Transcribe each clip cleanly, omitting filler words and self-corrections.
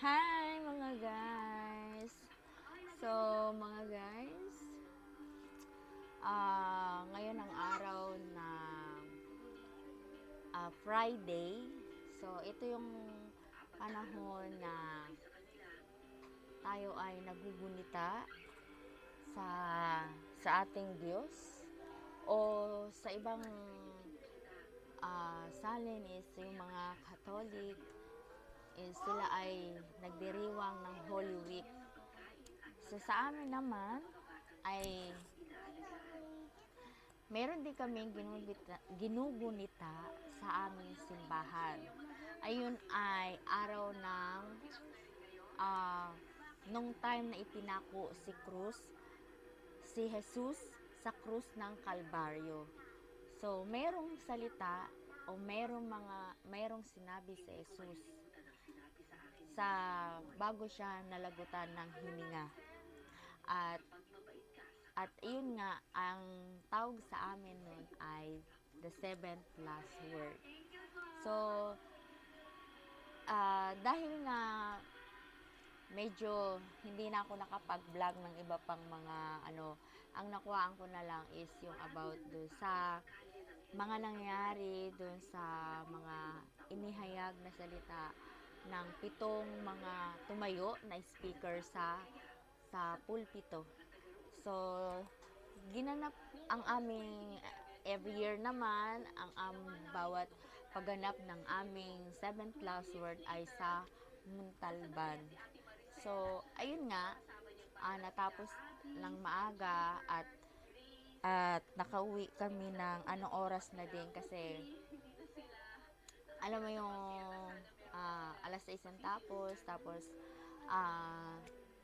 Hi mga guys! So mga guys, ngayon ang araw na Friday. So ito yung panahon na tayo ay nagugunita sa ating Diyos, o sa ibang salin is yung mga Catholic is sila ay nagdiriwang ng Holy Week. So sa amin naman ay meron din kaming ginugunita sa aming simbahan. Ayun ay araw ng nung time na ipinako si Jesus sa krus ng Kalbaryo. So merong salita o merong sinabi si Jesus sa bago siya nalagutan ng hininga. At iyon nga, ang tawag sa amin nun ay the seventh last word. So, dahil nga medyo hindi na ako nakapag-vlog ng iba pang mga ang nakuhaan ko na lang is yung about do sa mga nangyari doon sa mga inihayag na salita ng 7 mga tumayo na speaker sa pulpito. So, ginanap ang aming every year naman, ang bawat pagganap ng aming 7th last word ay sa Muntalban. So, ayun nga, natapos ng maaga at nakauwi kami ng anong oras na din kasi alam mo yung alas 6 ang tapos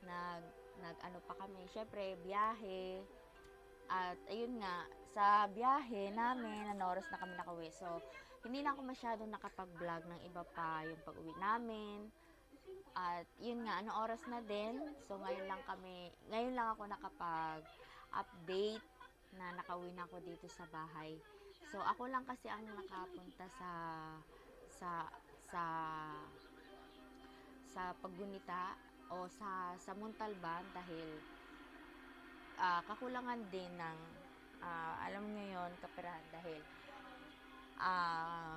nag ano pa kami, syempre biyahe. At ayun nga, sa biyahe namin, anong oras na kami nakauwi. So, hindi na ako masyadong nakapag-vlog ng iba pa yung pag-uwi namin. At yun nga, anong oras na din. So, ngayon lang ako nakapag-update na nakauwi na ako dito sa bahay. So, ako lang kasi ang nakapunta sa sa sa paggunita o sa Montalban dahil kakulangan din ng alam niyo yon, kaperahan, dahil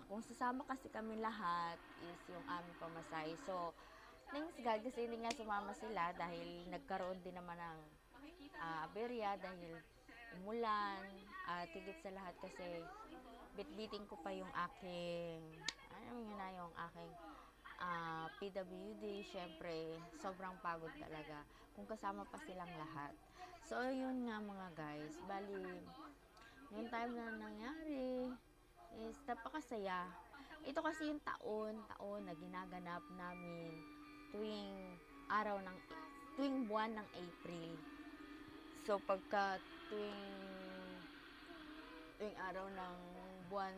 kung sasama kasi kami lahat is yung aming pamasahe. So, thanks God kasi hindi nga sumama sila dahil nagkaroon din naman ng aberya dahil umulan. Tigit sa lahat kasi bitbiting ko pa yung aking yung aking PWD. Syempre sobrang pagod talaga kung kasama pa silang lahat. So yun nga mga guys, bali yung time na nangyari is napakasaya. Ito kasi yung taon na ginaganap namin tuwing buwan ng April. So pagka tuwing araw ng buwan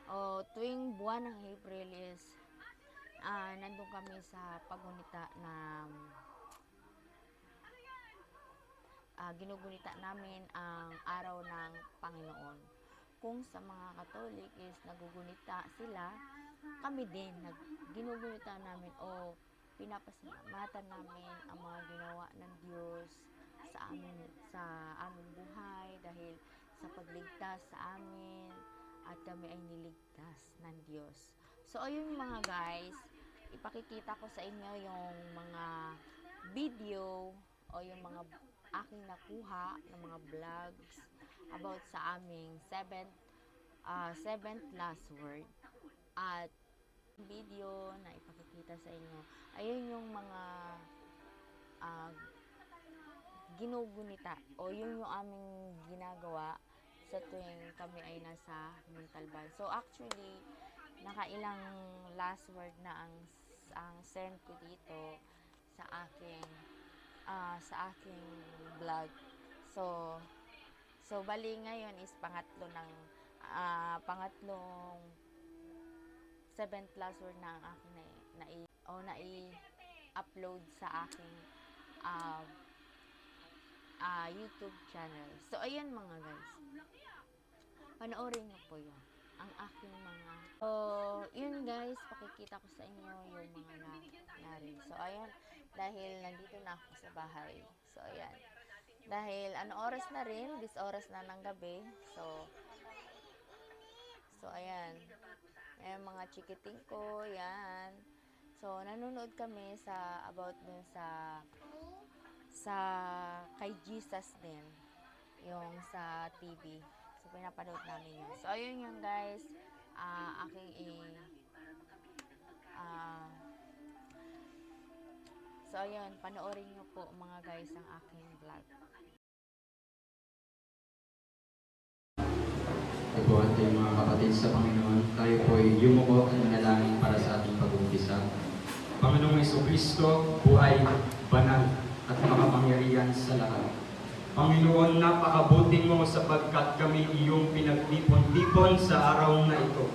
o tuwing buwan ng April is nandun kami sa paggunita na ginugunita namin ang araw ng Panginoon. Kung sa mga Katolik is nagugunita sila, kami din ginugunita namin o pinapasalamatan namin ang mga ginawa ng Diyos sa aming buhay dahil sa pagligtas sa amin, at kami ay niligtas ng Diyos. So ayun mga guys, ipakikita ko sa inyo yung mga video o yung mga aking nakuha ng mga vlogs about sa aming seventh last word. At video na ipakikita sa inyo, ayun yung mga ginugunita o yun yung aming ginagawa sa tuwing kami ay nasa Montalban. So actually, nakailang last word na ang send ko dito sa aking vlog. So bali ngayon is pangatlong 7th last word na ang aking nai-upload sa aking YouTube channel. So ayan mga guys, panoorin niyo po yun, ang aking mga yun guys, pakikita ko sa inyo yung mga nangyari. So, ayan, dahil nandito na ako sa bahay. So, ayan. Dahil ano oras na rin, this oras na ng gabi. So ayan. Ayan mga chikiting ko, yan. So, nanonood kami about dun sa kay Jesus din. Yung sa TV. So, pinapanood namin yun. So, ayun yung guys. Aking so, ayun. Panoorin nyo po mga guys ang aking vlog. Ito po ating mga kapatid sa Panginoon. Tayo po ay yumuko at manalangin para sa ating pag-umpisa. Panginoong Jesucristo, buhay, banal, at makapangyarihan sa lahat. Panginoon, napakabuti mo sapagkat kami iyong pinagtipon-tipon sa araw na ito.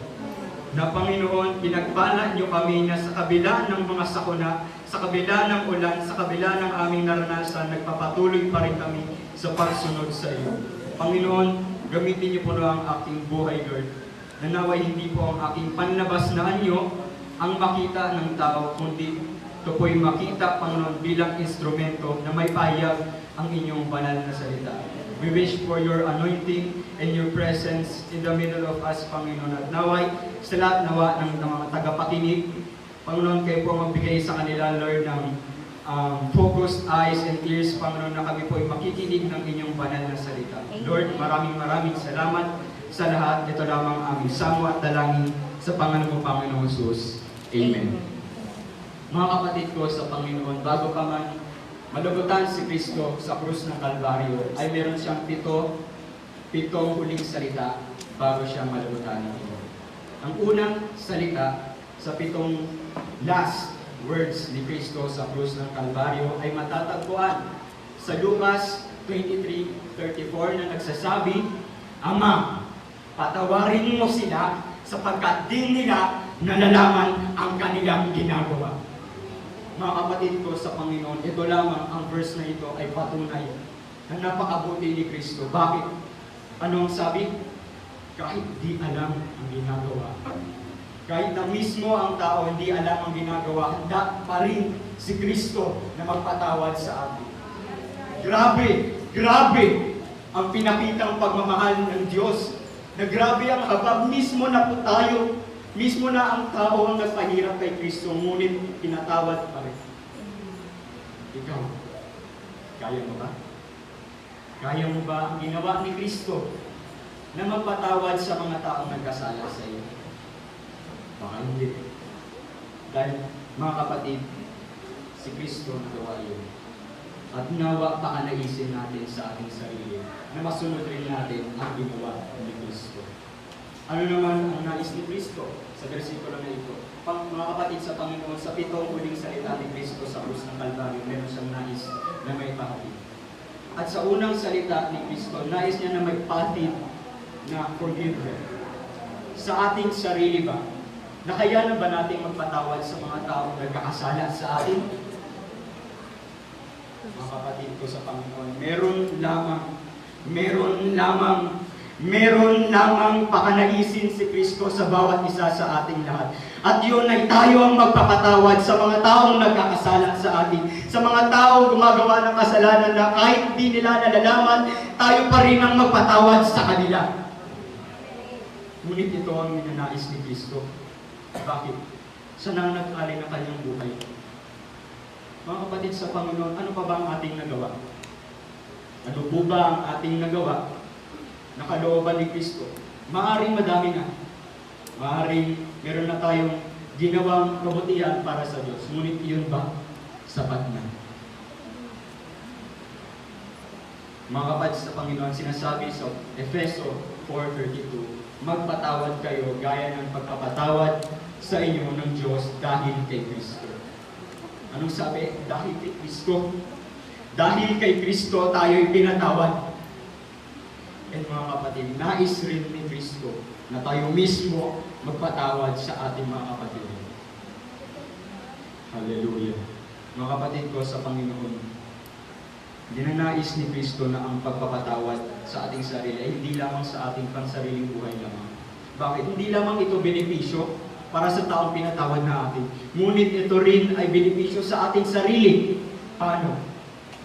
Na Panginoon, pinagpala niyo kami na sa kabila ng mga sakuna, sa kabila ng ulan, sa kabila ng aming naranasan, nagpapatuloy pa rin kami sa pagsunod sa iyo. Panginoon, gamitin niyo po na ang aking buhay, Lord. Nanaway hindi po ang aking panlabas na anyo ang makita ng tao, kundi ito po'y makita, Panginoon, bilang instrumento na may pahayag ang inyong banal na salita. We wish for your anointing and your presence in the middle of us, Panginoon. At naway, sa lahat nawa ng mga tagapakinig, Panginoon, kayo po magbigay sa kanila, Lord, ng focused eyes and ears, Panginoon, na kami po ay makikinig ng inyong banal na salita. Lord, maraming salamat sa lahat. Ito lamang aming samo at dalangin sa pangalan mo, Panginoong Jesus. Amen. Mga kapatid ko sa Panginoon, bago pa man malugutan si Kristo sa krus ng Kalbaryo, ay meron siyang pitong huling salita bago siya malugutan ng ito. Ang unang salita sa pitong last words ni Kristo sa krus ng Kalbaryo ay matatagpuan sa Lucas 23:34 na nagsasabi, Ama, patawarin mo sila sapagkat di nila nalalaman ang kanilang ginagawa. Mga kapatid ko sa Panginoon, ito lamang ang verse na ito ay patunay na napakabuti ni Kristo. Bakit? Anong sabi? Kahit di alam ang ginagawa. Kahit na mismo ang tao hindi alam ang ginagawa, handa pa rin si Kristo na magpatawad sa atin. Grabe ang pinakitang pagmamahal ng Diyos. Na grabe ang habag mismo na po tayo. Mismo na ang tao ang nagpahirap kay Kristo, ngunit pinatawad pa rin. Ikaw, kaya mo ba? Kaya mo ba ang ginawa ni Kristo na magpatawad sa mga taong nagkasala sa iyo? Baka hindi. Dahil, mga kapatid, si Kristo nagawa yun. At nawa pakanaisin natin sa ating sarili na masunod rin natin ang ginawa ni Kristo. Ano naman ang nais ni Kristo sa versikulo na ito? Mga kapatid sa Panginoon, sa pitong huling salita ni Kristo sa krus ng Kalbaryo, meron siyang nais na may pahatid. At sa unang salita ni Kristo, nais niya na may pahatid na forgiveness. Sa ating sarili ba? Na kaya na ba natin magpatawad sa mga taong nagkakasala sa atin? Mga kapatid ko sa Panginoon, meron lamang pakanaisin si Kristo sa bawat isa sa ating lahat. At yun ay tayo ang magpapatawad sa mga taong nagkakasala sa atin. Sa mga taong gumagawa ng kasalanan na kahit di nila nalalaman, tayo pa rin ang magpatawad sa kanila. Ngunit ito ang ninanais ni Kristo. Bakit? Siya na nag-alay ng kanyang buhay. Mga kapatid sa Panginoon, ano pa ba ang ating nagawa? Ano po ba ang ating nagawa? Nakalooban ni Kristo. Maaring madami na. Maaring meron na tayong ginawang kabutihan para sa Diyos. Ngunit iyon ba? Sapat na. Mga kapatid sa Panginoon, sinasabi sa Efeso 4:32, magpatawad kayo gaya ng pagpapatawad sa inyo ng Diyos dahil kay Kristo. Anong sabi? Dahil kay Kristo. Dahil kay Kristo tayo'y pinatawad. At mga kapatid, nais rin ni Kristo na tayo mismo magpatawad sa ating mga kapatid. Hallelujah. Mga kapatid ko sa Panginoon, dinanais ni Kristo na ang pagpapatawad sa ating sarili ay hindi lamang sa ating pansariling buhay lamang. Bakit? Hindi lamang ito benepisyo para sa taong pinatawad natin. Ngunit ito rin ay benepisyo sa ating sarili. Paano?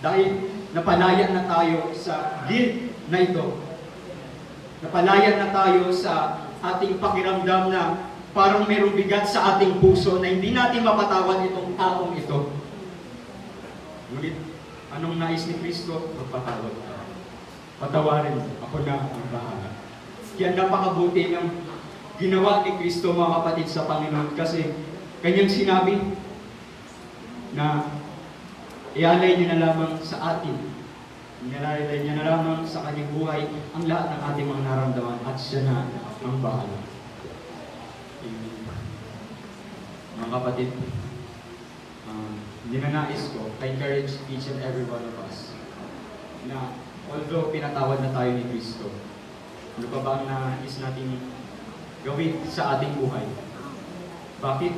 Dahil napalaya na tayo sa guilt na ito. Napalaya na tayo sa ating pakiramdam na parang mayroong bigat sa ating puso na hindi natin mapatawad itong taong ito. Ngunit, anong nais ni Kristo? Magpatawad ka. Patawarin mo. Ako na ang bahala. Kaya napakabuti ng ginawa ni Kristo, mga kapatid, sa Panginoon. Kasi kanyang sinabi na ialay niya na lamang sa atin. Ialay niya na lamang sa kanyang buhay ang lahat ng ating mga naramdaman at siya na ang bahala. Amen. Mga kapatid, ninanais ko, I encourage each and every one of us na although pinatawad na tayo ni Kristo, ano pa ba ang nais natin gawin sa ating buhay? Bakit?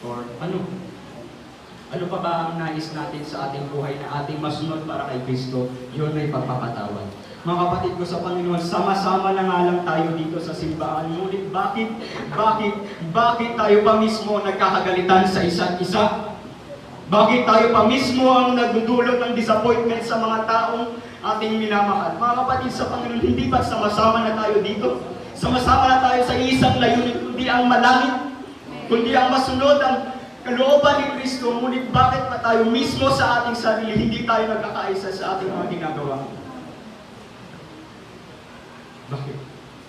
Or ano? Ano pa ba ang nais natin sa ating buhay na ating masunod para kay Kristo? Yun ay pagpapatawad. Mga kapatid ko sa Panginoon, sama-sama na nga lang tayo dito sa simbahan. Ngunit bakit tayo pa mismo nagkakagalitan sa isa't isa? Bakit tayo pa mismo ang nagdudulot ng disappointment sa mga taong ating minamahal? Mga kapatid sa Panginoon, hindi ba sama-sama na tayo dito? Sama-sama na tayo sa isang layunin, kundi ang malangit, kundi ang masunod ang kalooban ni Kristo. Ngunit bakit pa tayo mismo sa ating sarili, hindi tayo nagkakaisa sa ating mga ginagawa? Bakit?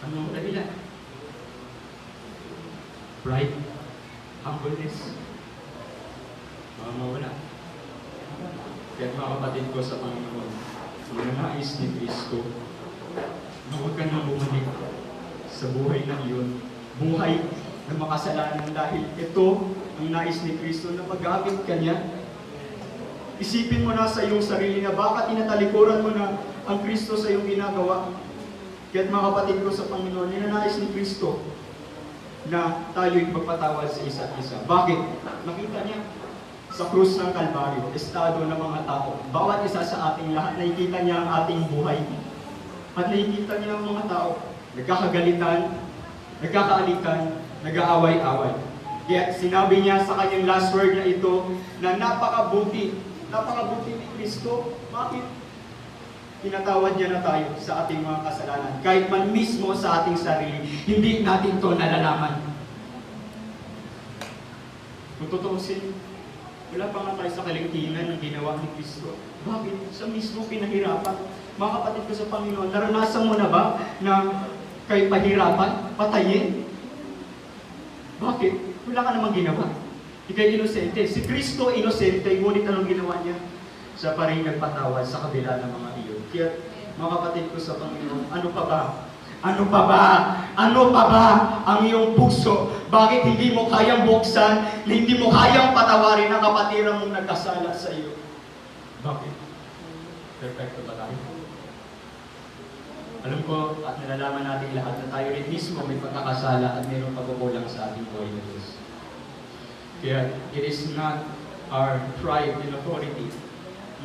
Anong dahilan? Pride? Humbleness? Mawala. Kaya mga kapatid ko sa Panginoon, nais ni Kristo na huwag ka nang bumalik sa buhay na iyon. Buhay na makasalanan dahil ito ang nais ni Kristo na pag-gamit ka niya. Isipin mo na sa iyong sarili na baka tinatalikuran mo na ang Kristo sa iyong ginagawa. Kaya mga kapatid ko sa Panginoon, ninanais ni Kristo na tayo'y magpatawad sa isa't isa. Bakit? Nakita niya sa krus ng Kalbaryo, estado ng mga tao. Bawat isa sa ating lahat, nakikita niya ang ating buhay. At nakikita niya ang mga tao, nagkakagalitan, nagkakaalitan, nag-aaway-away. Kaya sinabi niya sa kanyang last word na ito, na napakabuti ni Kristo. Bakit? Pinatawad niya na tayo sa ating mga kasalanan. Kahit man mismo sa ating sarili, hindi natin ito nalalaman. Kung tutuusin, wala pa nga tayo sa kalingkingan ng ginawa ni Kristo. Bakit? Sa mismo pinahirapan. Mga kapatid ko sa Panginoon, naranasan mo na ba na kayo pahirapan, patayin? Bakit? Wala ka namang ginawa. Ika'y inosente. Si Kristo inosente, ngunit anong ginawa niya? Siya pa rin nagpatawad sa kabila ng mga iyon. Kaya, mga kapatid ko sa Panginoon, ano pa ba? Ano pa ba? Ano pa ba ang iyong puso? Bakit hindi mo kayang buksan, hindi mo kayang patawarin ang kapatiran mong nagkasala sa iyo? Bakit? Perfecto ba tayo? Alam ko at nalalaman natin lahat na tayo rin mismo may pagkakasala at mayroong pagkukulang sa ating buhay na Diyos. Kaya, it is not our pride and authority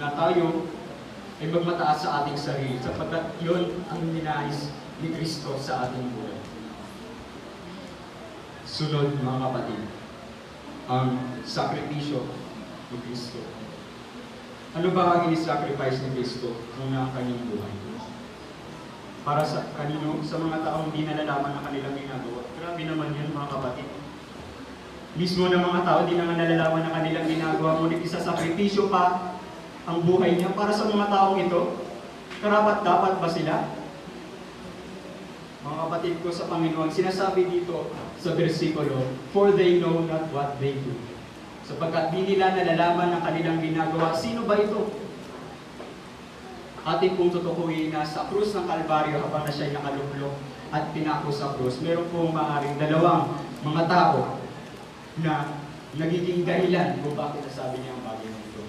na tayo ay magmataas sa ating sarili sapagkat yun ang ninais ni Kristo sa ating buhay. Sunod, mga kapatid, ang sakripisyo ni Kristo. Ano ba ang i-sacrifice ni Kristo nung ang kanyang buhay? Para sa kanino, sa mga taong hindi nalalaman ang kanilang ginagawa. Grabe naman yan, mga kapatid. Mismo ng mga tao, hindi naman nalalaman ang kanilang ginagawa, ngunit isasakripisyo pa ang buhay niya para sa mga taong ito. Karapat-dapat ba sila? Mga kapatid ko sa Panginoon, sinasabi dito sa versikulo, for they know not what they do. Sapagkat di nila nalalaman ang kanilang ginagawa. Sino ba ito? Ating kung tutukuyin na sa krus ng Kalbaryo habang na siya'y nakalublok at pinako sa krus, meron pong maaaring dalawang mga tao na nagiging dahilan kung bakit nasabi niya ang bagay na ito.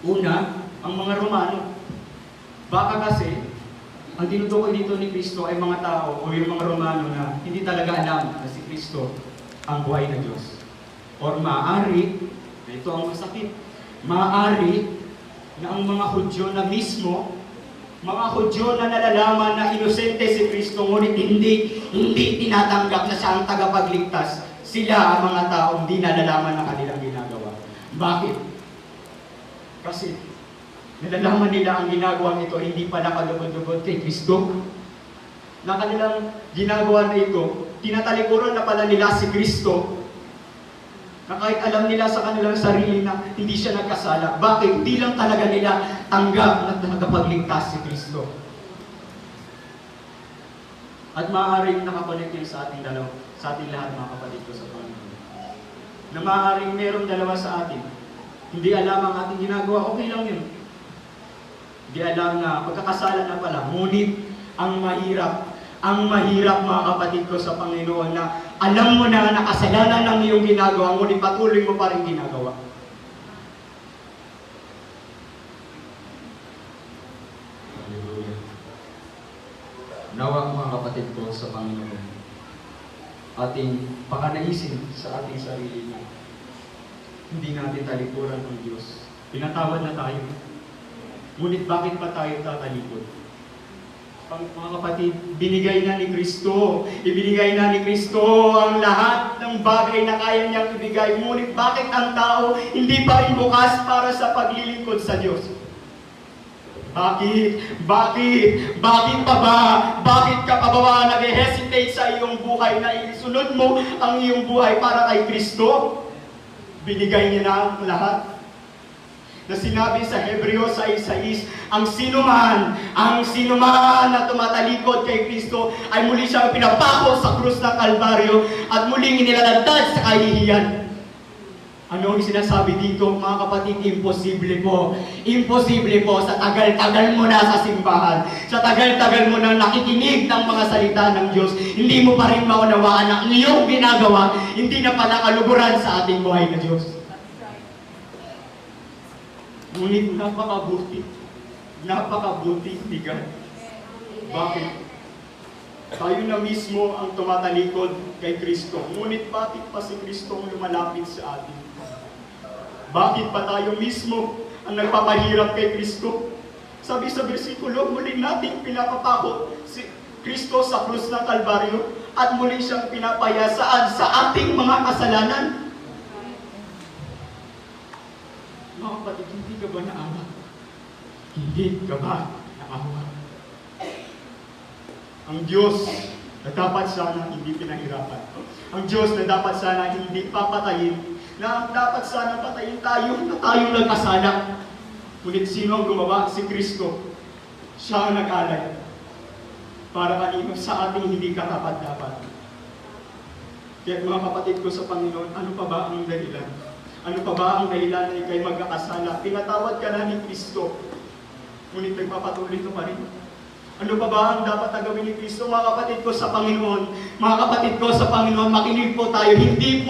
Una, ang mga Romano. Baka kasi, ang tinutukoy dito ni Kristo ay mga tao o yung mga Romano na hindi talaga alam na si Kristo ang buhay na Diyos. Or maaari, na ito ang masakit, maaari na ang mga Hudyo na mismo, mga Hudyo na nalalaman na inosente si Kristo, ngunit hindi tinatanggap na siya ang tagapagligtas. sila ang mga taong di nalalaman ng kanilang ginagawa. Bakit? Kasi nalalaman nila ang ginagawa nito hindi pa nakalugod-lugod kay Kristo. Na kanilang ginagawa na ito, tinatalikuran na pala nila si Kristo, na kahit alam nila sa kanilang sarili na hindi siya nagkasala. Bakit? Hindi lang talaga nila tanggap na nakapagligtas si Kristo. At maaaring nakakonect yun sa ating dalawa, sa ating lahat mga kapatid ko sa Panginoon. Na maaaring merong dalawa sa atin, hindi alam ang ating ginagawa, okay lang yun. Hindi alam na pagkakasala na pala, ngunit ang mahirap mga kapatid ko sa Panginoon na alam mo na nakasalanan ng iyong ginagawa, ngunit patuloy mo pa rin ginagawa. Hallelujah. Nawa mga kapatid ko sa Panginoon, ating pakanaisin sa ating sarili na hindi natin talikuran ang Diyos. Pinatawad na tayo. Ngunit bakit pa tayo tatalikod? Mga kapatid, binigay na ni Kristo. Ibinigay na ni Kristo ang lahat ng bagay na kaya niyang ibigay. Ngunit bakit ang tao hindi pa rin bukas para sa paglilingkod sa Diyos? Bakit? Bakit pa ba? Bakit ka pa ba nag-hesitate sa iyong buhay na isunod mo ang iyong buhay para kay Kristo? Binigay niya na ang lahat. Na sinabi sa Hebreo 6:6, ang sinuman na tumatalikod kay Kristo ay muli siyang pinapako sa krus ng Kalbaryo at muling inilalantad sa kahihiyan. Ano ang sinasabi dito, mga kapatid? Imposible po. Imposible po sa tagal-tagal mo na sa simbahan, sa tagal-tagal mo na nakikinig ng mga salita ng Diyos, hindi mo pa rin maunawaan na ang iyong ginagawa hindi na pala kaluguran sa ating buhay na Diyos. Ngunit napakabuti ni God. Bakit? Tayo na mismo ang tumatalikod kay Kristo. Ngunit bakit pa si Kristo ang lumalapit sa atin? Bakit pa tayo mismo ang nagpapahirap kay Kristo? Sabi sa bersikulo, muli nating pinapapako si Kristo sa krus ng Kalbaryo at muli siyang pinapaya saan? Sa ating mga kasalanan. Mga kapatid, hindi ka ba naawa? Hindi ka ba naawa? Ang Diyos na dapat sana hindi pinahirapan. Ang Diyos na dapat sana hindi papatayin. Na dapat sana patayin tayo na tayong nagkasala. Ngunit sino ang gumawa? Si Kristo. Siya ang nag-alay. Para kanino sa ating hindi karapat-dapat. Kaya mga kapatid ko sa Panginoon, ano pa ba ang dahilan? Ano pa ba ang dahilan na ikay magkakasala? Pinatawad ka na ni Kristo. Ngunit nagpapatuloy ka pa rin. Ano pa ba ang dapat na gawin ni Kristo? Mga kapatid ko sa Panginoon, makinig po tayo. Hindi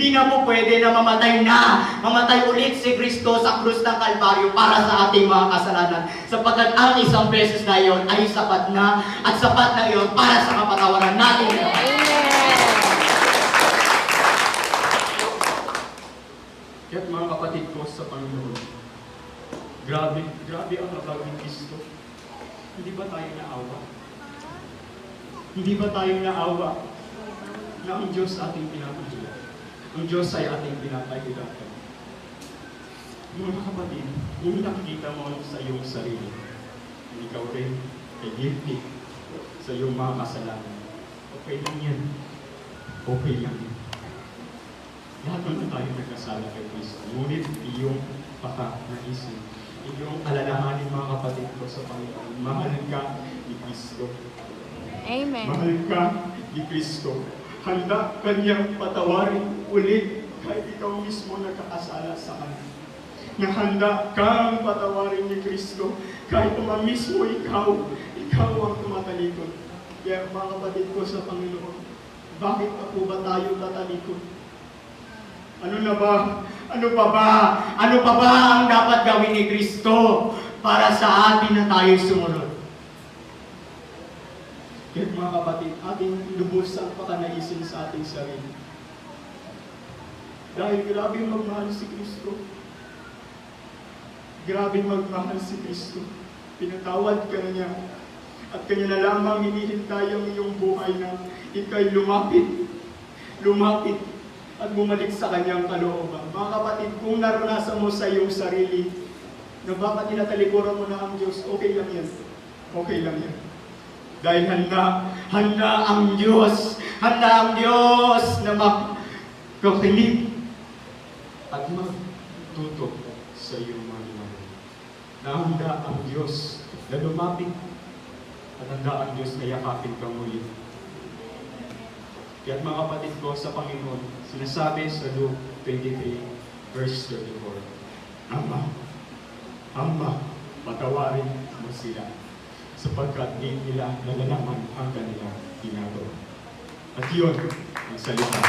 na po pwede na mamatay ulit si Kristo sa krus ng Kalbaryo para sa ating mga kasalanan. Sapagkat ang isang beses na iyon ay sapat na, at sapat na iyon para sa kapatawaran natin. Kaya mga kapatid ko sa Panginoon, grabe ang labag ni Kristo. Hindi ba tayo naawa? Hindi ba tayo naawa na ang Diyos ating pinapahirap? Ang Diyos ay ating pinapahirapan. Mga kapatid, kung nakikita mo sa iyong sarili, ikaw rin ay guilty sa iyong mga kasalanan, okay lang yan. Okay lang yan. Lahat naman tayo nagkasala kay Kristo. Ngunit iyong naisip, iyong alalahanin mga kapatid ko sa Panginoon. Mahal ka ni Kristo. Amen. Mahal ka ni Kristo. Handa kanyang patawarin ulit kahit ikaw mismo nagkakasala sa Kanya. Na handa kang patawarin ni Kristo kahit naman mismo ikaw ang tumatalikod. Kaya mga kapatid ko sa Panginoon, bakit pa po ba tayo tatalikod? Ano pa ba ang dapat gawin ni Kristo para sa atin na tayo sumunod? Kaya mga kapatid, ating lubos ang pakanaisin sa ating sarili. Dahil grabe magmahal si Kristo. Grabe magmahal si Kristo. Pinatawad ka na niya. At kanya na lamang hinihintay ang iyong buhay na ikay lumapit. lumapit at bumalik sa kanyang kalooban. Mga kapatid, kung naranasan mo sa iyong sarili na baka tinatalikuran mo na ang Diyos, okay lang yan. Okay lang yan. Dahil handa ang Diyos na makakinig at magtuto sa iyong mga ginagawa. Na handa ang Diyos na lumapit at handa ang Diyos na yakapin kang muli. Kaya mga kapatid ko sa Panginoon, sinasabi sa Luke 23, verse 34, Ama, patawarin mo sila, sapagkat di nila nalalaman ang kanilang ginagawa. At yun ang salita.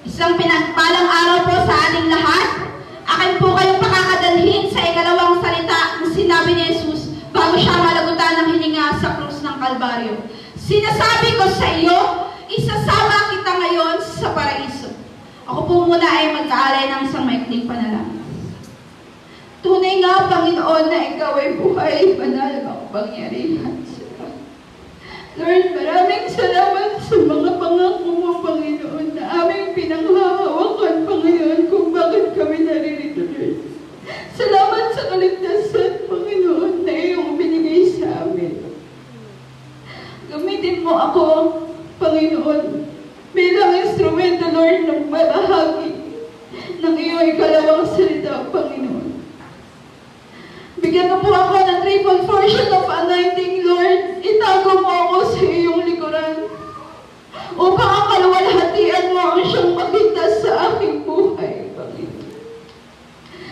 Isang pinagpalang araw po sa ating lahat. Akin po kayong pakakadalhin sa ikalawang salita na sinabi ni Jesus bago siya malagutan ng hininga sa krus ng Kalbaryo. Sinasabi ko sa iyo, isasama kita ngayon sa paraiso. Ako po muna ay mag-aalay ng isang maikling panalangin. Tunay nga, Panginoon, na ikaw ay buhay, banal ang pangyarihan sa lahat. Lord, maraming salamat sa mga pangako mo, Panginoon, na aming pinanghahawakan pa ngayon kung bakit kami naririto, Lord. Salamat sa kaligtasan, Panginoon, na iyong binigay sa amin. Gamitin mo ako, Panginoon, bilang instrumento, Lord, ng malahagi ng iyong ikalawang salita, Panginoon. Bigyan mo po ako ng triple portion of anointing, Lord. Itago mo ako sa iyong likuran upang ang kaluwalhatian mo ang siyang makita sa aking buhay, Panginoon.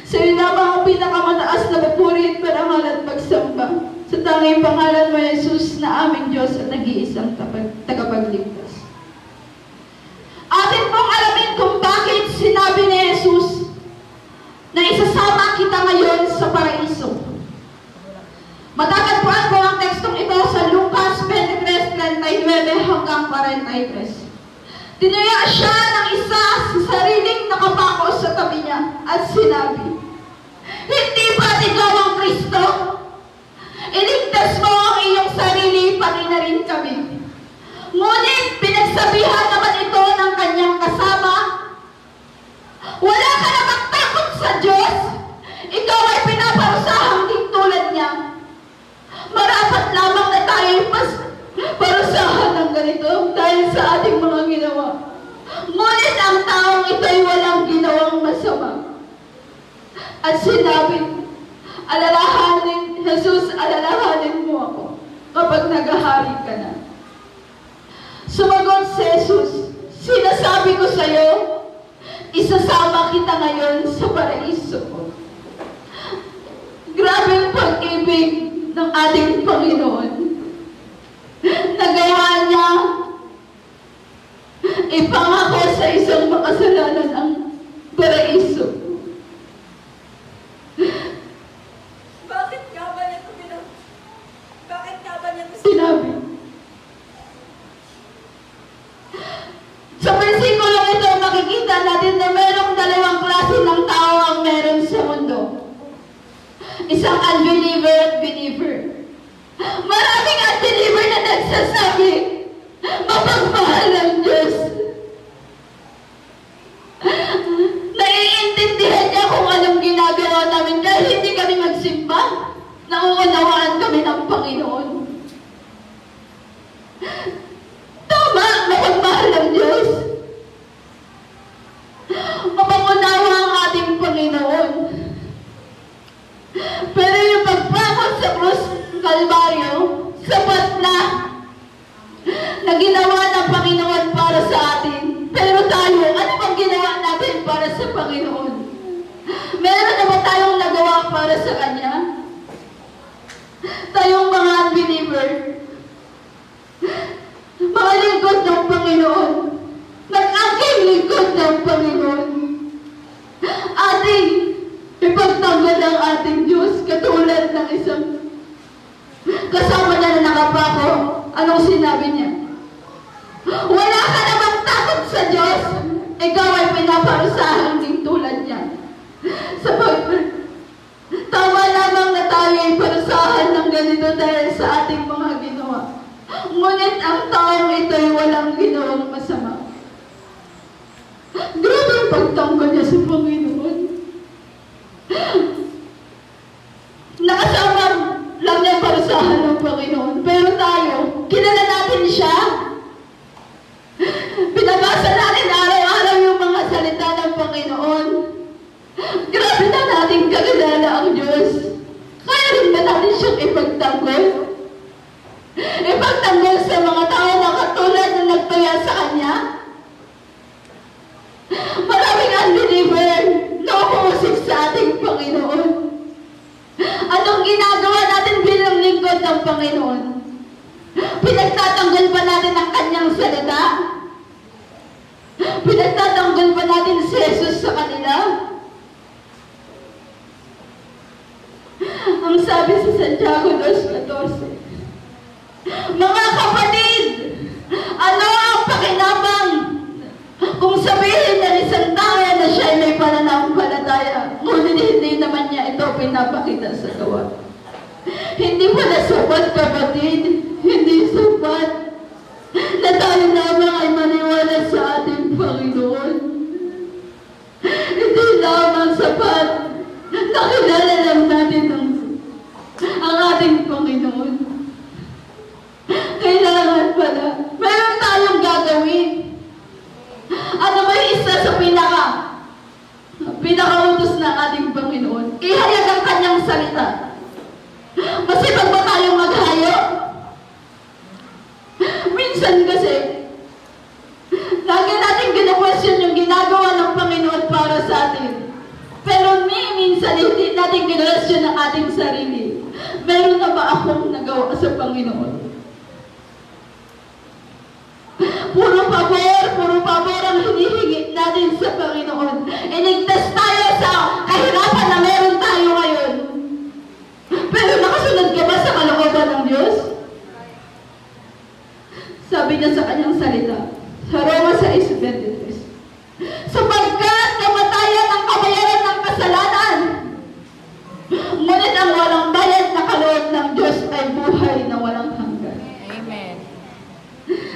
Sa iyo lamang ang pinakamataas na papuri at parangal at pagsamba sa tanging pangalan mo, Jesus, na aming Diyos at nag-iisang tagapagligtas. Atin pong alamin kung bakit sinabi ni Jesus na isasama kita ngayon sa paraiso. Matatagpuan po ang tekstong ito sa Lucas 23:39 hanggang 43. Tinuya siya ng isa sa sariling nakapako sa tabi niya at sinabi, "Hindi ba ikaw ang Kristo? Iligtas mo ang iyong sarili, pati na rin kami." Ngunit pinagsabihan naman ito ng kanyang kasama, "Wala ka namang takot sa Diyos. Ikaw ay pinaparusahang din tulad niya. Marapat lamang na tayo parusahan ng ganito dahil sa ating mga ginawa. Ngunit ang taong ito ay walang ginawang masama." At sinabi, Jesus, alalahanin mo ako kapag naghahari ka na. Sumagot si Jesus, "Sinasabi ko sa iyo, isasama kita ngayon sa paraiso." Grabe ang pag-ibig ng ating Panginoon. Nagawa niya ipangako sa isang makasalanan ang paraiso. Bakit nga ba niya ito sinabi? Sa versikulo ito, makikita natin na merong dalawang klase ng tao ang meron sa mundo. Isang unbeliever at believer. Maraming unbeliever na nagsasabi, mapagmahal ng Diyos. Naiintindihan niya kung anong ginagawa namin dahil hindi kami magsimba. Nauunawaan kami ng Panginoon. Tama, mapagmahal ng Diyos. Mapangunawa ang ating Panginoon. Pero yung pagpakot sa krus ng Kalbaryo, sapat na ginawa ng Panginoon para sa atin. Pero tayo, ano bang ginawa natin para sa Panginoon? Meron na ba tayong nagawa para sa Kanya? Tayong mga unbeliever, mga lingkod ng Panginoon, nag-aking lingkod ng Panginoon, ating ipagtanggol ang ating Diyos katulad ng isang kasama niya na nakapako. Anong sinabi niya? "Wala ka namang takot sa Diyos. Ikaw ay pinaparusahan din tulad niya." Tama lamang na tayo ay parusahan ng nandito dahil sa ating mga ginawa. Ngunit ang taong ito'y walang ginawang masama. Grabe ang pagtanggol niya sa Panginoon. Nakasama lang niya parusahan ng Panginoon. Pero tayo, kilala natin siya. Binabasa natin araw-araw yung mga salita ng Panginoon. Grabe na natin kakilala ang Diyos. Kaya rin ba natin siyang ipagtanggol? Ipagtanggol sa mga tao na katulad na nagtuya sa Kanya? Maraming unbeliever na umusik sa ating Panginoon. Anong ginagawa natin bilang lingkod ng Panginoon? Pinagtatanggol ba natin ang Kanyang salita? Pinagtatanggol ba natin si Jesus sa kanila? Ang sabi sa Santiago 2:14, mga kapatid, ano ang pakinabang kung sabihin ng isang tao na siya ay may pananampalataya, ngunit hindi naman niya ito pinapakita sa gawa? Hindi pala sapat, kapatid, hindi sapat na tayo lamang ay maniwala sa ating Panginoon. Hindi lamang sapat na kilala lang natin ang ating Panginoon. Kailangan pala, meron tayong gagawin. Ano ba yung isa sa pinakautos ng ating Panginoon? Ihayag ang Kanyang salita. Masipag ba tayong maghayo? Minsan kasi, lagi natin gina-question yung ginagawa ng Panginoon para sa atin. Pero minsan hindi natin gina-question ang ating sarili. Meron na ba akong nagawa sa Panginoon? Puro pabor ang hinihingi natin sa Panginoon. Iligtas tayo sa kahirapan na meron tayo ngayon. Pero nakasunod ka ba sa kalooban ng Diyos? Sabi niya sa Kanyang salita, sa Roma 6:23, sapagkat kamatayan ang kabayaran ng kasalanan, ngunit ang walang bayad na kaloob ng Diyos ay buhay na walang hanggan. Amen.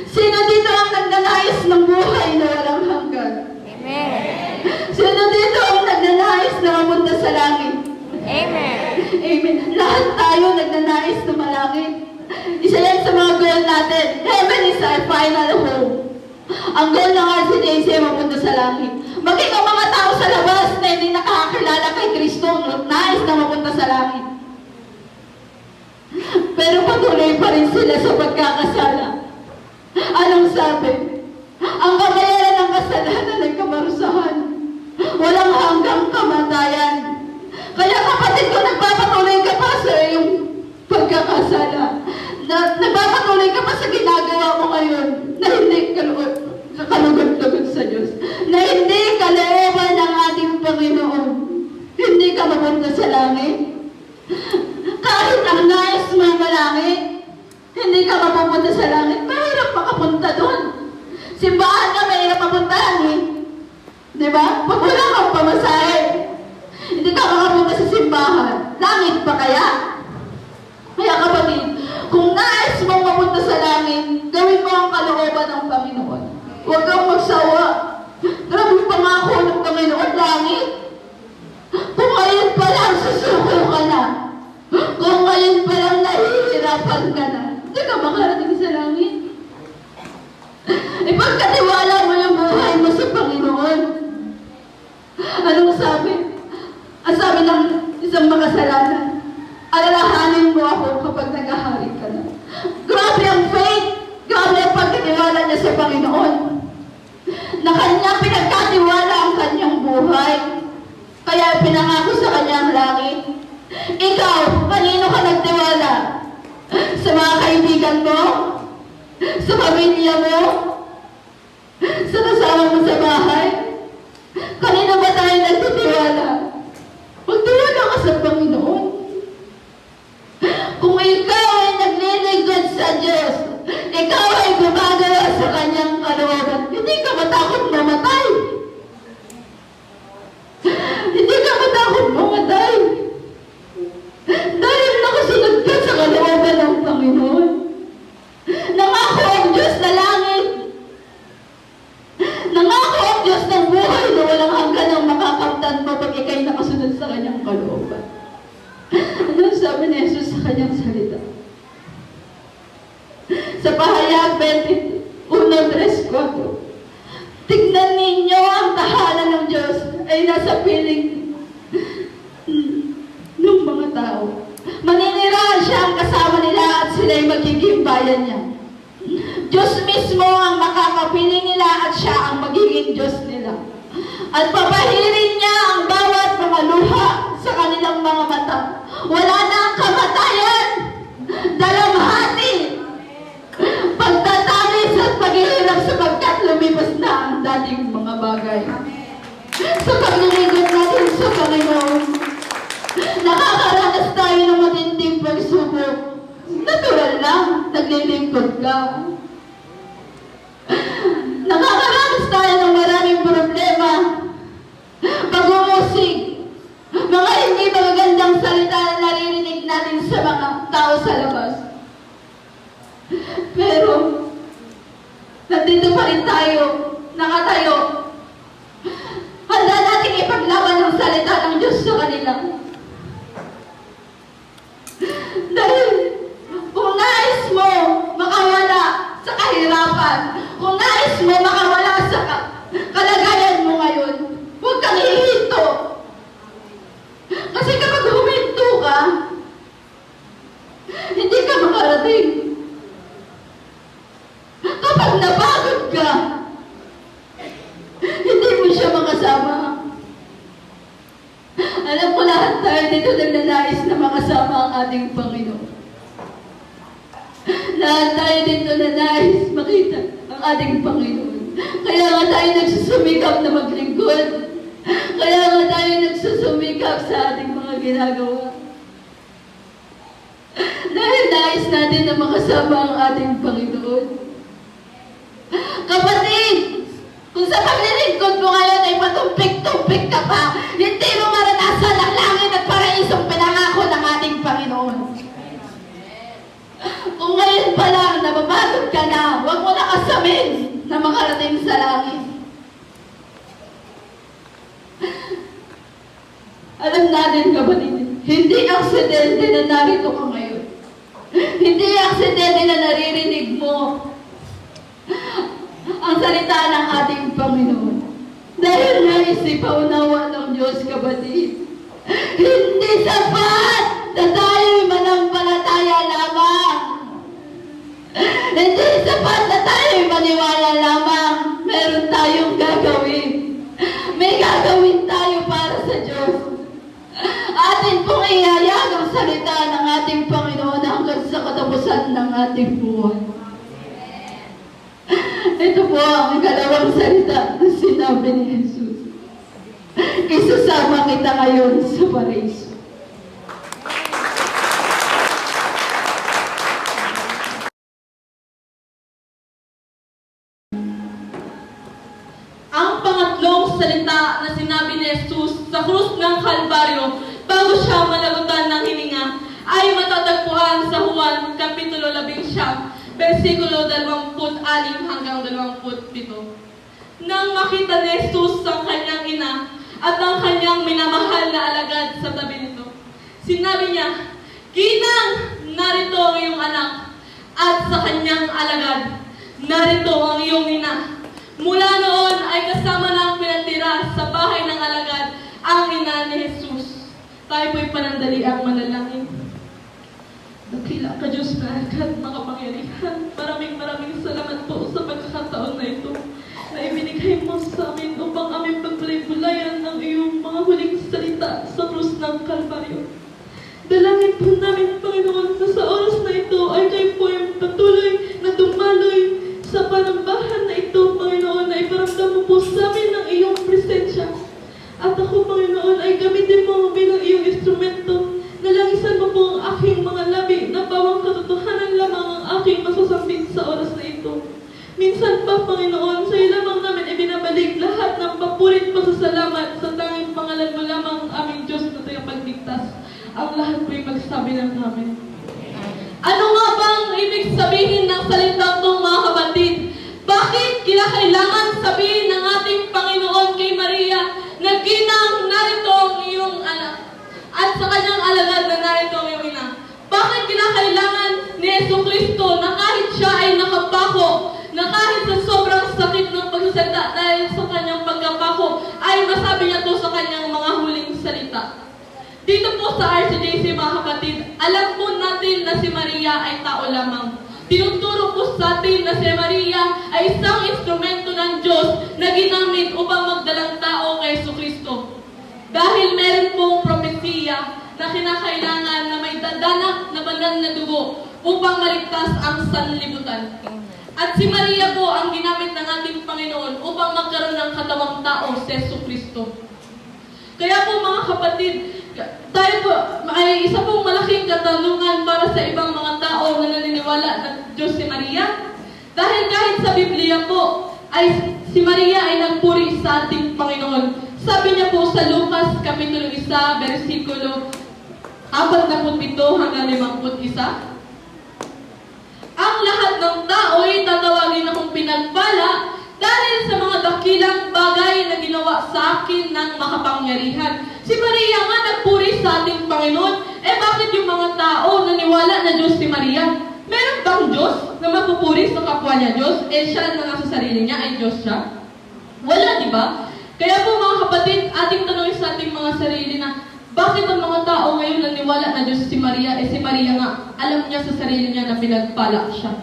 Sino dito ang nagnanais ng buhay na walang hanggan? Amen. Sino dito ang nagnanais na mamunta sa langit? Amen. Amen. Lahat tayo nagnanais na malangit. Isa yan sa mga goal natin. Heaven is our final home. Ang goal ng RCJC ay mapunta sa langit. Maging ang mga tao sa labas na hindi nakakakilala kay Kristo, nais na mapunta sa langit. Pero patuloy pa rin sila sa pagkakasala. Anong sabi? Ang kabayaran ng kasalanan ay kamarusahan. Walang hanggang kamatayan. Kaya kapatid ko, nagpapatuloy ka pa sa iyong pagkakasala. Nagpapatuloy ka pa sa ginagawa mo ngayon na hindi kalugod-lugod sa Diyos. Na hindi kalooban ng ating Panginoon. Hindi ka mapunta sa langit. Kahit ang nais mo malangit, hindi ka mapupunta sa langit. Mahirap makapunta doon. Simbahan ka, mahirap mapuntahan eh. Diba? Pag wala kang pamasahe, hindi ka makapunta sa simbahan. Langit pa kaya? Kaya kapatid, kung nais mong mapunta sa langit, gawin mo ang kalooban ng Panginoon. Huwag kang magsawa. Grabe pangako ng Panginoon, langit. Kung ngayon pa lang susuko ka na, kung ngayon pa lang nahihirapan ka na, hindi ka makarating sa langit. Ipagkatiwala mo yung buhay mo sa Panginoon. Anong sabi? Ang sabi ng isang makasalanan, alalahanin mo ako kapag naghahari ka na. Grabe ang faith! Grabe ang pagkatiwala niya sa Panginoon. Na kanya pinagkatiwala ang kanyang buhay. Kaya pinangako sa kanyang langit. Ikaw, kanino ka nagtiwala? Sa mga kaibigan mo? Sa pamilya mo? Sa kasama mo sa bahay? Kanino ba tayo nagtitiwala? Magtiwala ka sa Panginoon. Kung ikaw ay naglilingkod sa Diyos, ikaw ay gumagawa sa kanyang kalooban, hindi ka matakot mamatay. Hindi ka matakot mamatay. Dahil nakasunod ka sa kalooban kanyang kalooban. Ano sabi ni Jesus sa kanyang salita? Sa Pahayag 21:4, tignan ninyo ang tahanan ng Diyos ay nasa piling ng mga tao. Maninirahan siya ang kasama nila at sila'y magiging bayan niya. Diyos mismo ang makakapiling nila at siya ang magiging Diyos nila. At papahirin niya ang bawat mga luha sa kanilang mga mata. Wala na ang kamatayan, dalamhati, pagtatalis at paghihirap sapagkat lumipas na ang dating mga bagay. Sa paglilingkod natin sa Panginoon, nakakaranas tayo ng matinding pagsubok. Natural lang, naglilingkod ka. Nakakaranas tayo ng maraming problema, pag-umusig, mga hindi magagandang salita na naririnig natin sa mga tao sa labas. Pero, nandito pa rin tayo, nakatayo. Handa natin ipaglaban ang salita ng Diyos sa kanila. Dahil, kung nais mo makawala sa kahirapan, kung nais mo makawala sa kalagayan mo ngayon, huwag kang hihinto. Kasi kapag huminto ka, hindi ka makarating. Kapag napagod ka, hindi mo siya makasama. Alam ko lahat tayo dito nagnanais na makasama ang ating Panginoon. Lahat tayo dito nais makita ang ating Panginoon. Kaya nga tayo nagsusumikap na maglingkod. Kaya nga tayo nagsusumikap sa ating mga ginagawa. Dahil nais natin na makasama ang ating Panginoon. Kapatid, kung sa paglilingkod mo ngayon ay patumpik-tumpik ka pa, hindi mo maranasan ang langit at paraisong pinangako ng ating Panginoon. Kung ngayon pa lang nababagod ka na, huwag mo na kasamin na makarating sa langit. Alam natin, kapatid, hindi aksidente na narito ka ngayon. Hindi aksidente na naririnig mo ang salita ng ating Panginoon. Dahil naisipaunawa ng Diyos, kapatid, hindi sapat na tayo'y manampalataya lamang. Hindi sapat na tayo'y maniwala lamang. Meron tayong gagawin. May gagawin tayo para sa Diyos. Atin pong ihayag ang salita ng ating Panginoon hanggang sa katapusan ng ating buhay. Ito po ang ikalawang salita na sinabi ni Jesus. Isasama kita ngayon sa paraiso. Ang pangatlong salita na sinabi ni Jesus sa krus ng Kalbaryo bago siya malagutan ng hininga ay matatagpuan sa Juan Kapitulo 11, versikulo 26 hanggang 27. Nang makita ni Jesus ang kanyang ina at ang kanyang minamahal na alagad sa tabi nito, sinabi niya, "Ginang, narito ang iyong anak," at sa kanyang alagad, "Narito ang iyong ina." Mula noon ay kasama na ang pinatira sa bahay ng alagad ang ina ni Jesus. Tayo po'y panandaliang manalangin. Dakila ka Diyos na agad makapangyarihan. Maraming salamat po sa pagkakataon na ito na ibinigay mo sa amin upang aming pagbulay-bulayan ang iyong mga huling salita sa krus ng Kalbaryo. Dalangin po namin, Panginoon, na sa oras na ito ay kayo po ay patuloy na dumaloy sa panambahan na ito, Panginoon, na iparamdam mo po sa amin ang iyong presensya. At ako, Panginoon, ay gamitin mo bilang iyong instrumento. Nalangisan mo po ang aking mga labi na bawang katotohanan lamang ang aking masasambit sa oras na ito. Minsan pa, Panginoon, sa iyo lamang namin ibinabalik lahat ng papurit pasasalamat sa tanging pangalan mo lamang ang aming Diyos na tagapagligtas. Ang lahat po'y magsabi ng amin. Ano nga bang ibig sabihin ng salitang itong mga kapatid? Bakit kinakailangan sabihin ng ating Panginoon kay Maria na ginang narito ang iyong anak? salita. Dito po sa RCJC mga kapatid, alam po natin na si Maria ay tao lamang. Tinuturo po sa atin na si Maria ay isang instrumento ng Diyos na ginamit upang magdalang tao kay Jesucristo. Dahil meron pong propesiya na kinakailangan na may dadanak na banal na dugo upang maligtas ang sanlibutan. At si Maria po ang ginamit ng ating Panginoon upang magkaroon ng katawang tao si Jesucristo. Kaya po mga kapatid, tayo po ay isa pong malaking katanungan para sa ibang mga tao na naniniwala na Diyos si Maria. Dahil kahit sa Biblia po, ay si Maria ay nagpuri sa ating Panginoon. Sabi niya po sa Lucas Kapitulo 1, versikulo 47 hanggang 51, ang lahat ng tao ay tatawagin akong pinagpala dahil sa mga dakilang bagay na ginawa sa akin ng makapangyarihan. Si Maria nga nagpuri sa ating Panginoon. Bakit yung mga tao naniwala na Diyos si Maria? Meron bang Diyos na mapupuri sa kapwa niya Diyos? Siya na nga sa sarili niya ay Diyos siya? Wala, di ba? Kaya po mga kapatid, ating tanongin sa ating mga sarili na bakit ang mga tao ngayon naniwala na Diyos si Maria? Si Maria nga, alam niya sa sarili niya na pinagpala siya.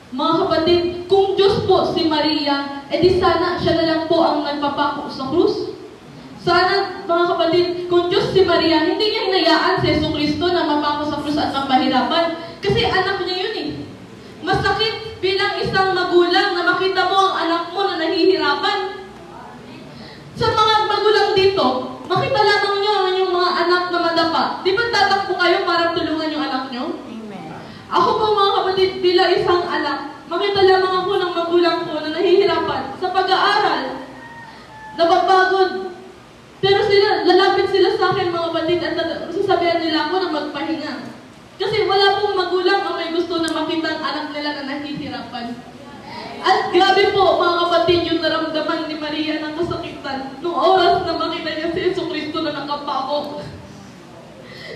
Mga kapatid, kung Diyos po si Maria, di sana siya na lang po ang nagpapako sa krus. Sana, mga kapatid, kung Diyos si Maria, hindi niya hinayaan si Jesucristo na mapako sa krus at mapahirapan. Kasi anak niya yun eh. Masakit bilang isang magulang na makita mo ang anak mo na nahihirapan. Sa mga magulang dito, makita lamang nyo ang inyong mga anak na madapa. Di ba tatakbo kayo para tulungan yung anak nyo? Ako po mga kapatid, bilang isang anak, makita lamang ako ng magulang ko na nahihirapan sa pag-aaral, napapagod. Pero lalapit sila sa akin mga kapatid at sasabihan nila ako na magpahinga. Kasi wala pong magulang ang may gusto na makita ang anak nila na nahihirapan. At grabe po mga kapatid yung naramdaman ni Maria ng kasakitan noong oras na makita niya si Jesucristo na nakapako.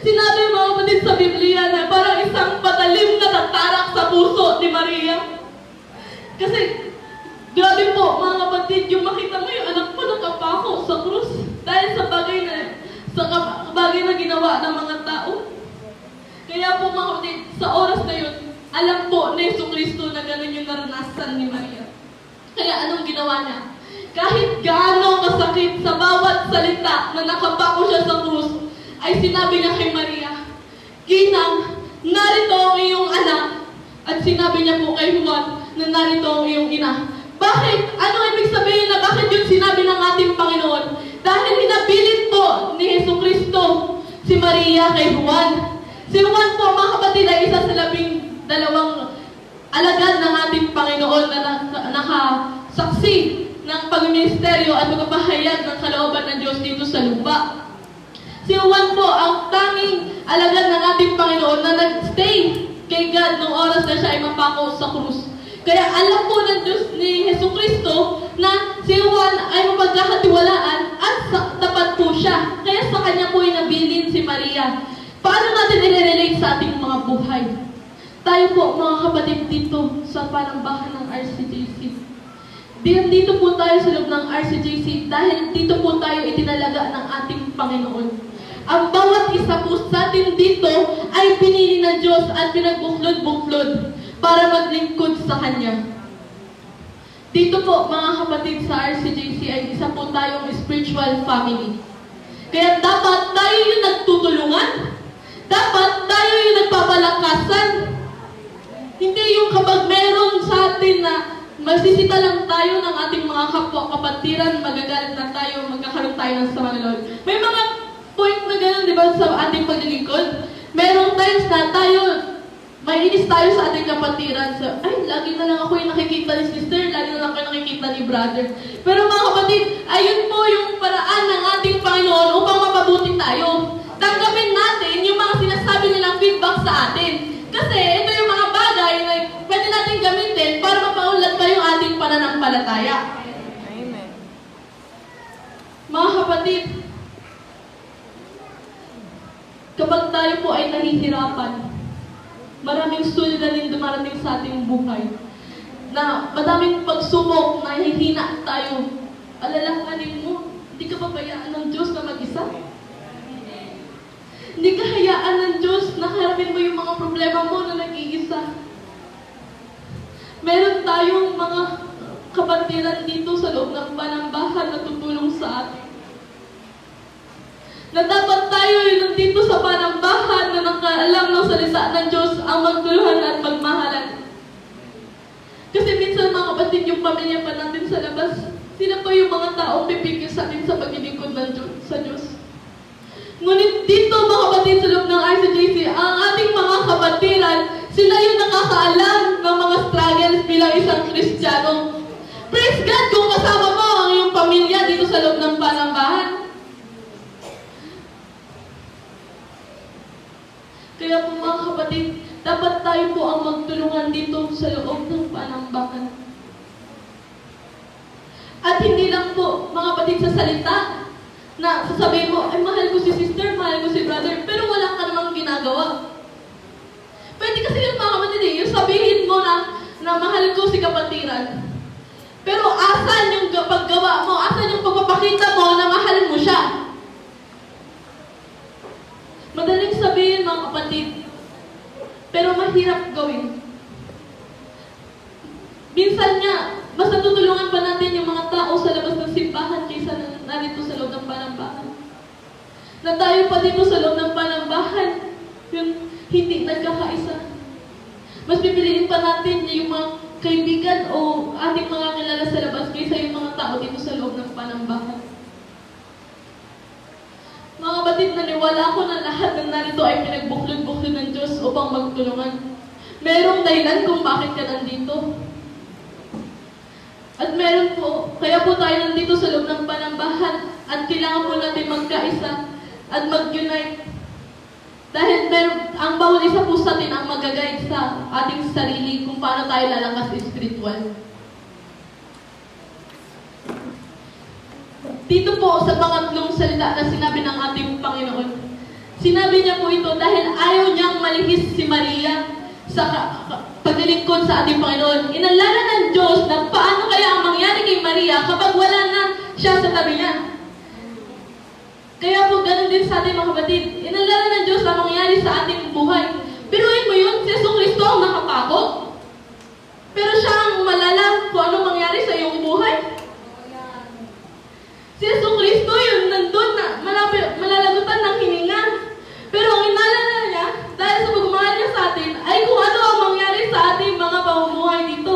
Sinabi mga kapatid sa Biblia na parang isang patalim na tatarak sa puso ni Maria. Kasi, grabe po mga kapatid, yung makita mo yung anak mo nakapako sa krus dahil sa bagay na ginawa ng mga tao. Kaya po mga kapatid, sa oras na yun, alam po ni Jesucristo na gano'n yung naranasan ni Maria. Kaya anong ginawa niya? Kahit gaano kasakit sa bawat salita na nakapako siya sa krus, ay sinabi niya kay Maria, Ginang, narito ang iyong anak. At sinabi niya po kay Juan na narito ang iyong ina. Bakit? Anong ibig sabihin na bakit yun sinabi ng ating Panginoon? Dahil hinabilin po ni Jesucristo si Maria kay Juan. Si Juan po, mga kapatid, ay isa sa 12 alagad ng ating Panginoon na nakasaksi ng pagministeryo at magpapahayag ng kalooban ng Diyos dito sa lupa. Si Juan po ang tanging alagad ng ating Panginoon na nag-stay kay God nung oras na siya ay mapako sa krus. Kaya alam po ng Diyos ni Jesucristo na si Juan ay mapagkakatiwalaan at tapat po siya. Kaya sa kanya po ay nabilin si Maria. Paano natin i-relate sa ating mga buhay? Tayo po mga kapatid dito sa palambahan ng RCJC. Dito po tayo sa loob ng RCJC dahil dito po tayo itinalaga ng ating Panginoon. Ang bawat isa po sa atin dito ay pinili ng Diyos at pinagbuklod-buklod para maglingkod sa Kanya. Dito po mga kapatid sa RCJC ay isa po tayong spiritual family. Kaya dapat tayo yung nagtutulungan. Dapat tayo yung nagpapalakasan. Hindi yung kapag meron sa atin na magsisita lang tayo ng ating mga kapwa-kapatiran, magagalit na tayo, magkakaroon tayo ng sama ng loob. May mga point na gano'n, di ba, sa ating paglilingkod? Merong times na tayo, may inis tayo sa ating kapatiran. So, ay, lagi na lang ako yung nakikita ni sister, lagi na lang ako yung nakikita ni brother. Pero mga kapatid, ayun po yung paraan ng ating Panginoon upang mapabuti tayo. Tanggapin natin yung mga sinasabi nilang feedback sa atin. Kasi ito yung mga bagay na pwede natin gamitin para mapaunlad pa yung ating pananampalataya. Amen. Mga kapatid, kapag tayo po ay nahihirapan, maraming suliranin dumarating sa ating buhay. Na madaming pagsubok na hihina tayo. alalahanin mo. Hindi ka pabayaan ng Diyos na mag-isa. Hindi ka hayaan ng Diyos na harapin mo yung mga problema mo na nag-iisa. Meron tayong mga kapatiran dito sa loob ng panambahan na tutulong sa atin. Na dapat tayo nandito sa panambahan na nakaalam ng salita ng Diyos ang magtulungan at magmahalan. Kasi minsan mga kapatid, yung pamilya pa natin sa labas, sila pa yung mga taong pipigil sa atin sa paglilingkod ng Diyos, sa Diyos. Ngunit dito mga kapatid sa loob ng ICJC, ang ating mga kapatiran, sila yung nakakaalam ng mga struggles bilang isang Kristiyano. Praise God kung kasama mo ang iyong pamilya dito sa loob ng panambahan. Kaya po mga kapatid, dapat tayo po ang magtulungan dito sa loob ng panambahan. At hindi lang po mga kapatid sa salita na sasabihin mo, ay mahal ko si sister, mahal ko si brother, pero wala ka namang ginagawa. Pwede kasi yung mga kapatid yung sabihin mo na mahal ko si kapatiran. Pero asan yung paggawa mo, asan yung pagpapakita mo na mahal mo siya? Madaling sabihin mga kapatid, pero mahirap gawin. Minsan nga, mas natutulungan pa natin yung mga tao sa labas ng simbahan kaysa narito sa loob ng panambahan. Na tayo pa dito sa loob ng panambahan, yung hindi nagkakaisa. Mas pipiliin pa natin yung mga kaibigan o ating mga kilala sa labas kaysa yung mga tao dito sa loob ng panambahan. Mga kapatid, naniwala ako na lahat ng narito ay pinagbuklod-buklod ng Diyos upang magtulungan. Merong dahilan kung bakit ka nandito. At meron po, kaya po tayo nandito sa loob ng panambahan at kailangan po natin magkaisa at mag-unite. Dahil ang bawat isa po sa atin ang mag-guide sa ating sarili kung paano tayo lalakas spiritual. Dito po sa pangatlong salita na sinabi ng ating Panginoon. Sinabi niya po ito dahil ayaw niyang malihis si Maria sa paglilingkod sa ating Panginoon. Inalala ng Diyos na paano kaya ang mangyari kay Maria kapag wala na siya sa tabi niya. Kaya po ganun din sa ating mga kapatid. Inalala ng Diyos na mangyari sa ating buhay. Piruin mo yun, si Yesu Cristo ang nakapako. Pero siya ang malalam kung ano mangyari sa iyong buhay. Si Yesu Cristo yun, nandun na, malalagutan ng hininga. Pero ang inalala niya, dahil sa pagmamahal niya sa atin, ay kung ano ang mangyari sa ating mga pamumuhay dito.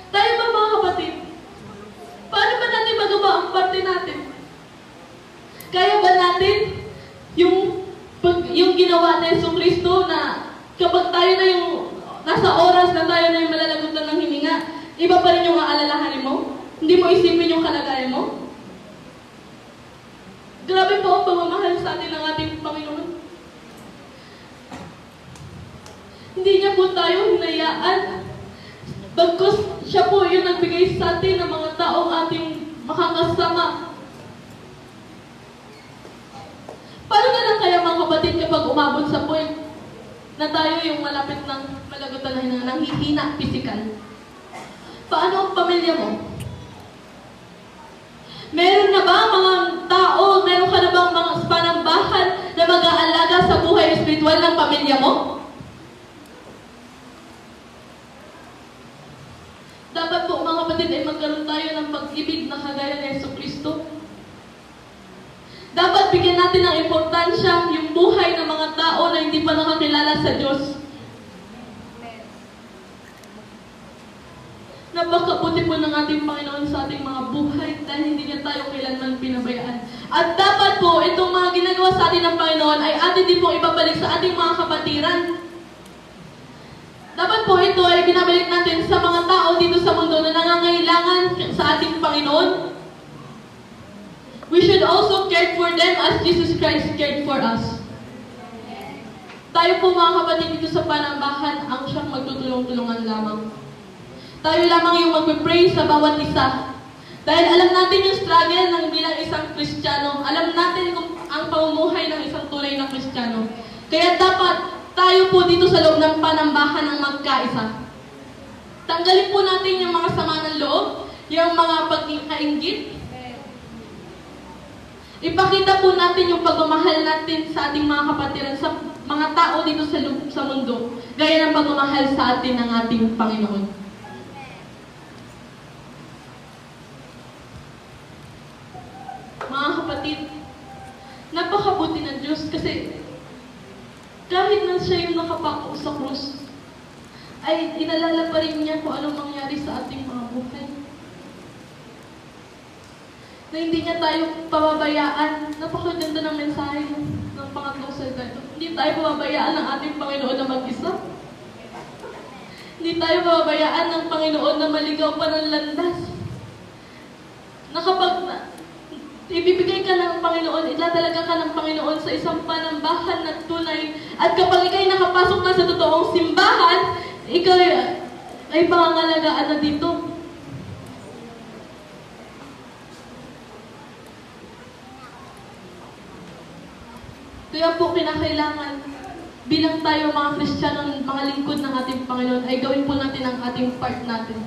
Tayo ba mga kapatid? Paano ba natin magawa ang parte natin? Kaya ba natin yung ginawa ni Yesu Cristo na kapag tayo na yung nasa oras na tayo na yung malalagutan ng hininga, iba pa rin yung aalalahanin mo? Hindi mo isipin yung kalagayan mo? Grabe po ang pagmamahal sa atin ng ating Panginoon. Hindi niya po tayo hinayaan. Bagkus siya po yung nagbigay sa atin ng mga taong ating makakasama. Paano na lang kaya mga kapatid kapag umabot sa point na tayo yung malapit ng malagutan na nanghihina pisikal? Paano ang pamilya mo? Meron na ba mga tao, meron ka na bang mga panambahan na mag-aalaga sa buhay espiritual ng pamilya mo? Dapat po mga kapatid ay magkaroon tayo ng pag-ibig na kagaya ni Yesu Cristo. Dapat bigyan natin ng importansya yung buhay ng mga tao na hindi pa nakakilala sa Diyos. Napakabuti po ng ating Panginoon sa ating mga buhay dahil hindi niya tayo kailanman pinabayaan. At dapat po, itong mga ginagawa sa atin ng Panginoon ay atin din po ibabalik sa ating mga kapatiran. Dapat po ito ay binabalik natin sa mga tao dito sa mundo na nangangailangan sa ating Panginoon. We should also care for them as Jesus Christ cared for us. Tayo po mga kapatid dito sa panambahan ang siyang magtutulong-tulungan lamang. Tayo lamang yung magpe-pray sa bawat isa. Dahil alam natin yung struggle ng bilang isang Kristiyano. Alam natin kung ang pamumuhay ng isang tunay na Kristiyano. Kaya dapat tayo po dito sa loob ng panambahan ang magkaisa. Tanggalin po natin yung mga sama ng loob, yung mga pagkakaingit. Ipakita po natin yung pagmamahal natin sa ating mga kapatiran, sa mga tao dito sa mundo, gaya ng pagmamahal sa atin ng ating Panginoon. Mga kapatid, napakabuti ng Diyos kasi kahit na siya yung nakapako sa krus, ay inalala pa rin niya kung anong mangyari sa ating mga buhay. Na hindi niya tayo pababayaan. Napakaganda ng mensahe ng pangatlong salita ito. Hindi tayo pababayaan ng ating Panginoon na mag-isa. Hindi tayo pababayaan ng Panginoon na maligaw pa ng landas. Na kapag ibibigay ka ng Panginoon, itatalaga ka ng Panginoon sa isang panambahan na tunay. At kapag ikay nakapasok na sa totoong simbahan, ikaw ay pangangalagaan na dito. Kaya po kinakailangan bilang tayo mga Kristiyano, mga lingkod ng ating Panginoon, ay gawin po natin ang ating part natin.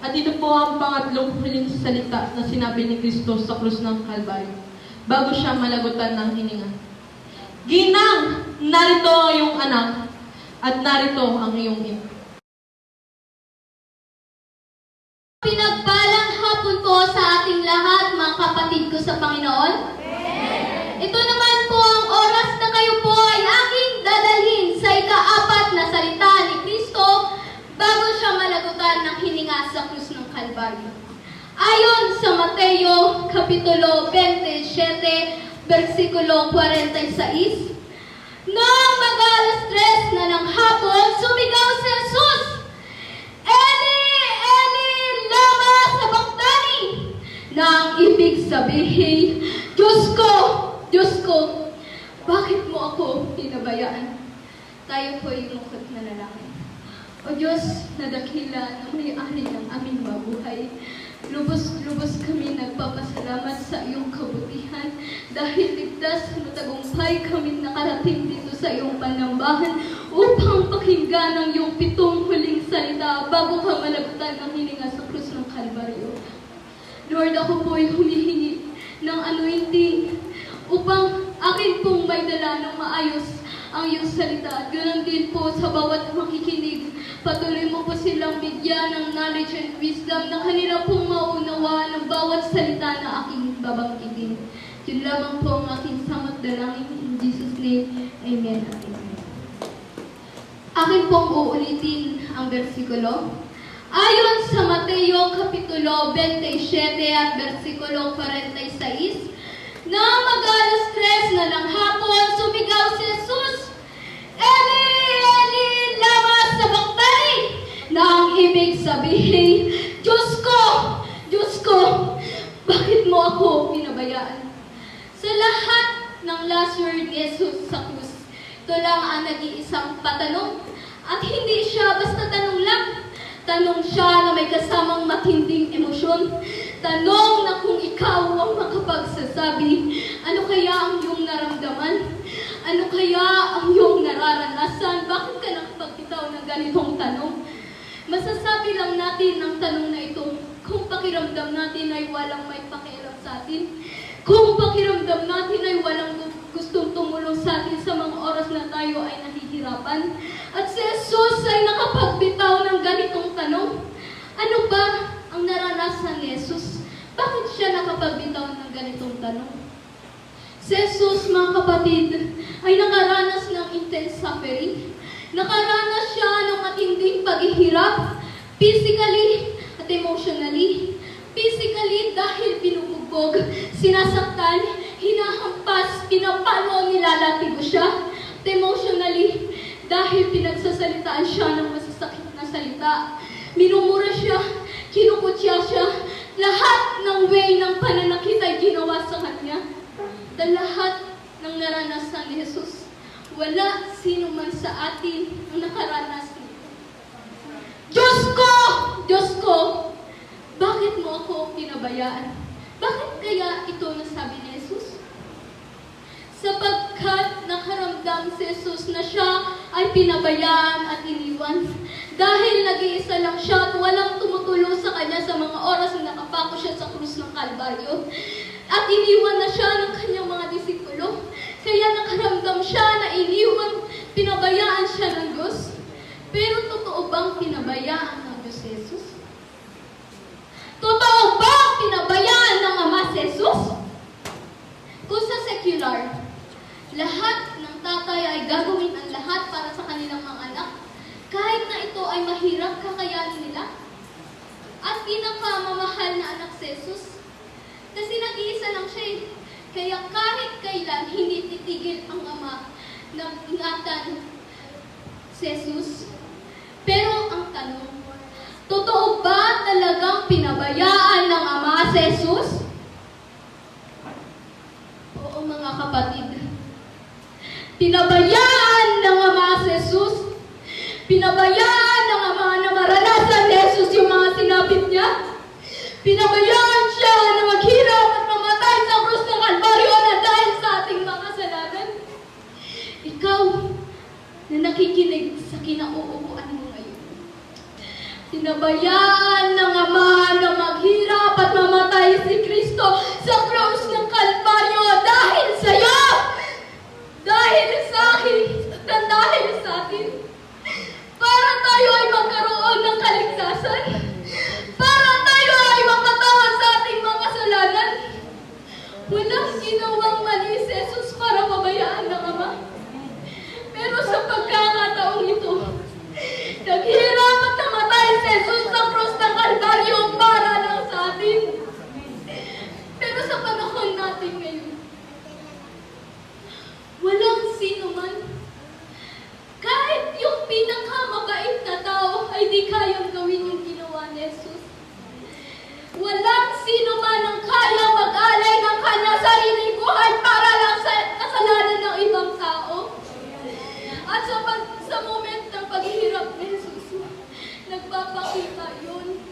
At ito po ang pangatlong huling salita na sinabi ni Kristo sa krus ng Kalbaryo, bago siya malagutan ng hininga. Ginang, narito ang iyong anak, at narito ang iyong ina. Pinagpalang hapon po sa ating lahat, mga kapatid ko sa Panginoon. Ito naman po ang oras na kayo po ay aking dadalhin sa ika-4 na salita ni Kristo bago siya malagutan ng hininga sa krus ng Kalbaryo. Ayon sa Mateo Kapitulo 27, versikulo 46, noong mag-alas 3 na ng hapon, sumigaw si Jesus, Eli, Eli, lama sabachthani, na ang ibig sabihin, Diyos ko, bakit mo ako pinabayaan? Tayo po ay lungkot na lalaki. O Diyos, na dakila na may-ari ng aming mabuhay, lubos kami nagpapasalamat sa iyong kabutihan dahil ligtas na tagumpay kami nakarating dito sa iyong panambahan upang pakinggan ang iyong 7 huling salita bago ka malagutan ng hininga sa krus ng Kalbaryo. Lord, ako po ay humihingi ng anointing upang akin pong may dala ng maayos ang iyong salita. Ganon din po sa bawat makikinig. Patuloy mo po silang bigyan ng knowledge and wisdom na kanila pong maunawaan ng bawat salita na aking babanggitin. Yun lamang po ang aking samot dalangin. In Jesus' name, Amen. Amen. Akin pong uulitin ang versikulo. Ayon sa Mateo Kapitulo 27 at versikulo 46, na mag-alas 3 na ng hapon, sumigaw si Jesus, Eli, Eli, lama sabachthani, na ang ibig sabihin, Diyos ko, bakit mo ako pinabayaan? Sa lahat ng last word ni Jesus sa krus, ito lang ang nag-iisang patanong, at hindi siya basta tanong lang. Tanong siya na may kasamang matinding emosyon. Tanong na kung ikaw ang makapagsasabi, ano kaya ang iyong naramdaman? Ano kaya ang iyong nararanasan? Bakit ka nakapagbitaw ng ganitong tanong? Masasabi lang natin ng tanong na ito kung pakiramdam natin ay walang may pakialam sa atin. Kung pakiramdam natin ay walang gustong tumulong sa atin sa mga oras na tayo ay nahihirapan. At si Jesus ay nakapagbitaw ng ganitong tanong. Ano ba ang naranasan ni Jesus? Bakit siya nakapagbitaw ng ganitong tanong? Si Jesus, mga kapatid, ay nakaranas ng intense suffering. Nakaranas siya ng matinding paghihirap, physically at emotionally. Physically dahil binubugbog, sinasaktan, hinahampas, pinapalo, nilalatigo siya. At emotionally, dahil pinagsasalitaan siya ng masasakit na salita. Minumura siya, kinukutya siya, lahat ng way ng pananakit ay ginawa sa kanya. At lahat ng naranasan ni Jesus, wala sino man sa atin ang nakaranas nito. Diyos ko, bakit mo ako pinabayaan? Bakit kaya ito nasabi ni Jesus? Sapagkat nakaramdam nakaramdam si Jesus na siya ay pinabayaan at iniwan. Dahil nag-iisa lang siya at walang tumutulong sa kanya sa mga oras na nakapako siya sa krus ng Kalbaryo. At iniwan na siya ng kanyang mga disipulo. Kaya nakaramdam siya na iniwan, pinabayaan siya ng Diyos. Pero totoo bang pinabayaan ng Diyos si Jesus? Totoo bang pinabayaan ng Ama si Jesus? Kung sa secular, lahat ng tatay ay gagawin ang lahat para sa kanilang mga anak, kahit na ito ay mahirap kakayanin nila. At pinakamamahal na anak si Jesus, kasi nag-iisa lang siya eh. Kaya kahit kailan hindi titigil ang Ama na ingatan si Jesus. Pero ang tanong, totoo ba talagang pinabayaan ng Ama si Jesus? Oo mga kapatid. Pinabayaan ng Ama si Jesus. Pinabayaan ng Ama na maranasan ni Jesus yung mga sinapit niya. Pinabayaan siya na maghirap at mamatay sa krus ng Kalbaryo na dahil sa ating mga kasalanan. Ikaw na nakikinig sa kinauupuan mo ngayon. Pinabayaan ng Ama na maghirap at mamatay si Kristo sa krus ng Kalbaryo dahil sa iyo, dahil sa akin, at dahil sa atin. Para tayo ay magkaroon ng kaligtasan. Para tayo ay mapatawad sa ating mga kasalanan. Walang ginawang mali si Jesus para pabayaan ng Ama. Pero sa pagkakataong ito, naghirap at namatay si Jesus sa krus ng Kalbaryo para lang sa atin. Pero sa panahon natin ngayon, walang sino man, kahit yung pinakamabait na tao ay di kayang gawin yung ginawa ni Jesus. Walang sino man ang kaya mag-alay ng kanyang sariling buhay para lang sa kasalanan ng ibang tao. At sa moment ng paghihirap ni Jesus, nagpapakita yun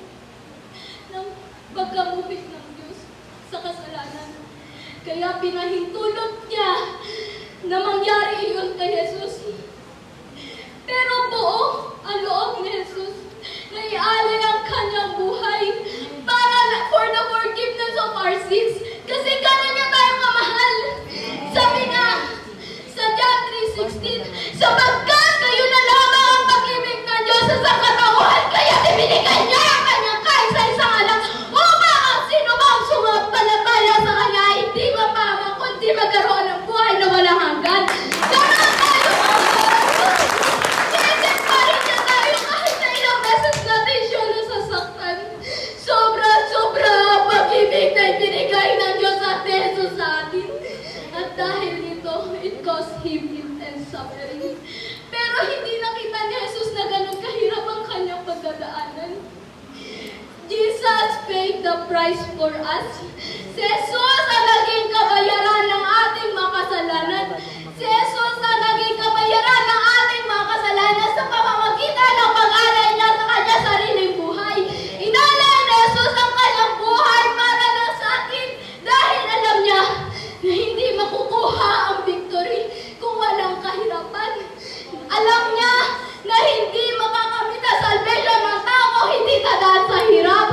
ng pagkamupit ng Diyos sa kasalanan. Kaya pinahintulot niya na mangyari iyon kay Jesus. Pero buo ang loob ni Jesus na ialay ang kanyang buhay para for the forgiveness of our sins. Kasi gano'n niya tayo kamahal. Sabi nga sa John 3:16, sapagkat kayo na lamang ang pag-ibig ng Diyos sa sangkatauhan, kaya ibinigay niya ang kanyang kaisa-isang anak upang ang sino mang sumampalataya sa kanya hindi mapahamak kundi magkaroon ng buhay na walang hanggan. Gano'n tayo Isip pa rin niya tayo kahit na ilang beses natin siya nasasaktan. Sobra-sobra ang pag-ibig na ibinigay ng Diyos at Jesus sa atin. At dahil nito, it cost Him intense suffering. Pero hindi nakita ni Jesus na ganun kahirap ang kanyang pagdadaanan. Jesus paid the price for us. Si Jesus ang naging kabayaran ng ating mga kasalanan. Si Jesus ang naging kabayaran ng ating mga kasalanan sa pamamagitan ng pag-alay niya sa kanyang sariling buhay. Inalay ni Jesus ang kanyang buhay para lang sa atin dahil alam niya na hindi makukuha ang victory kung walang kahirapan. Alam niya na hindi makakamit ang salvation ng tao kung hindi dadaan sa hirap.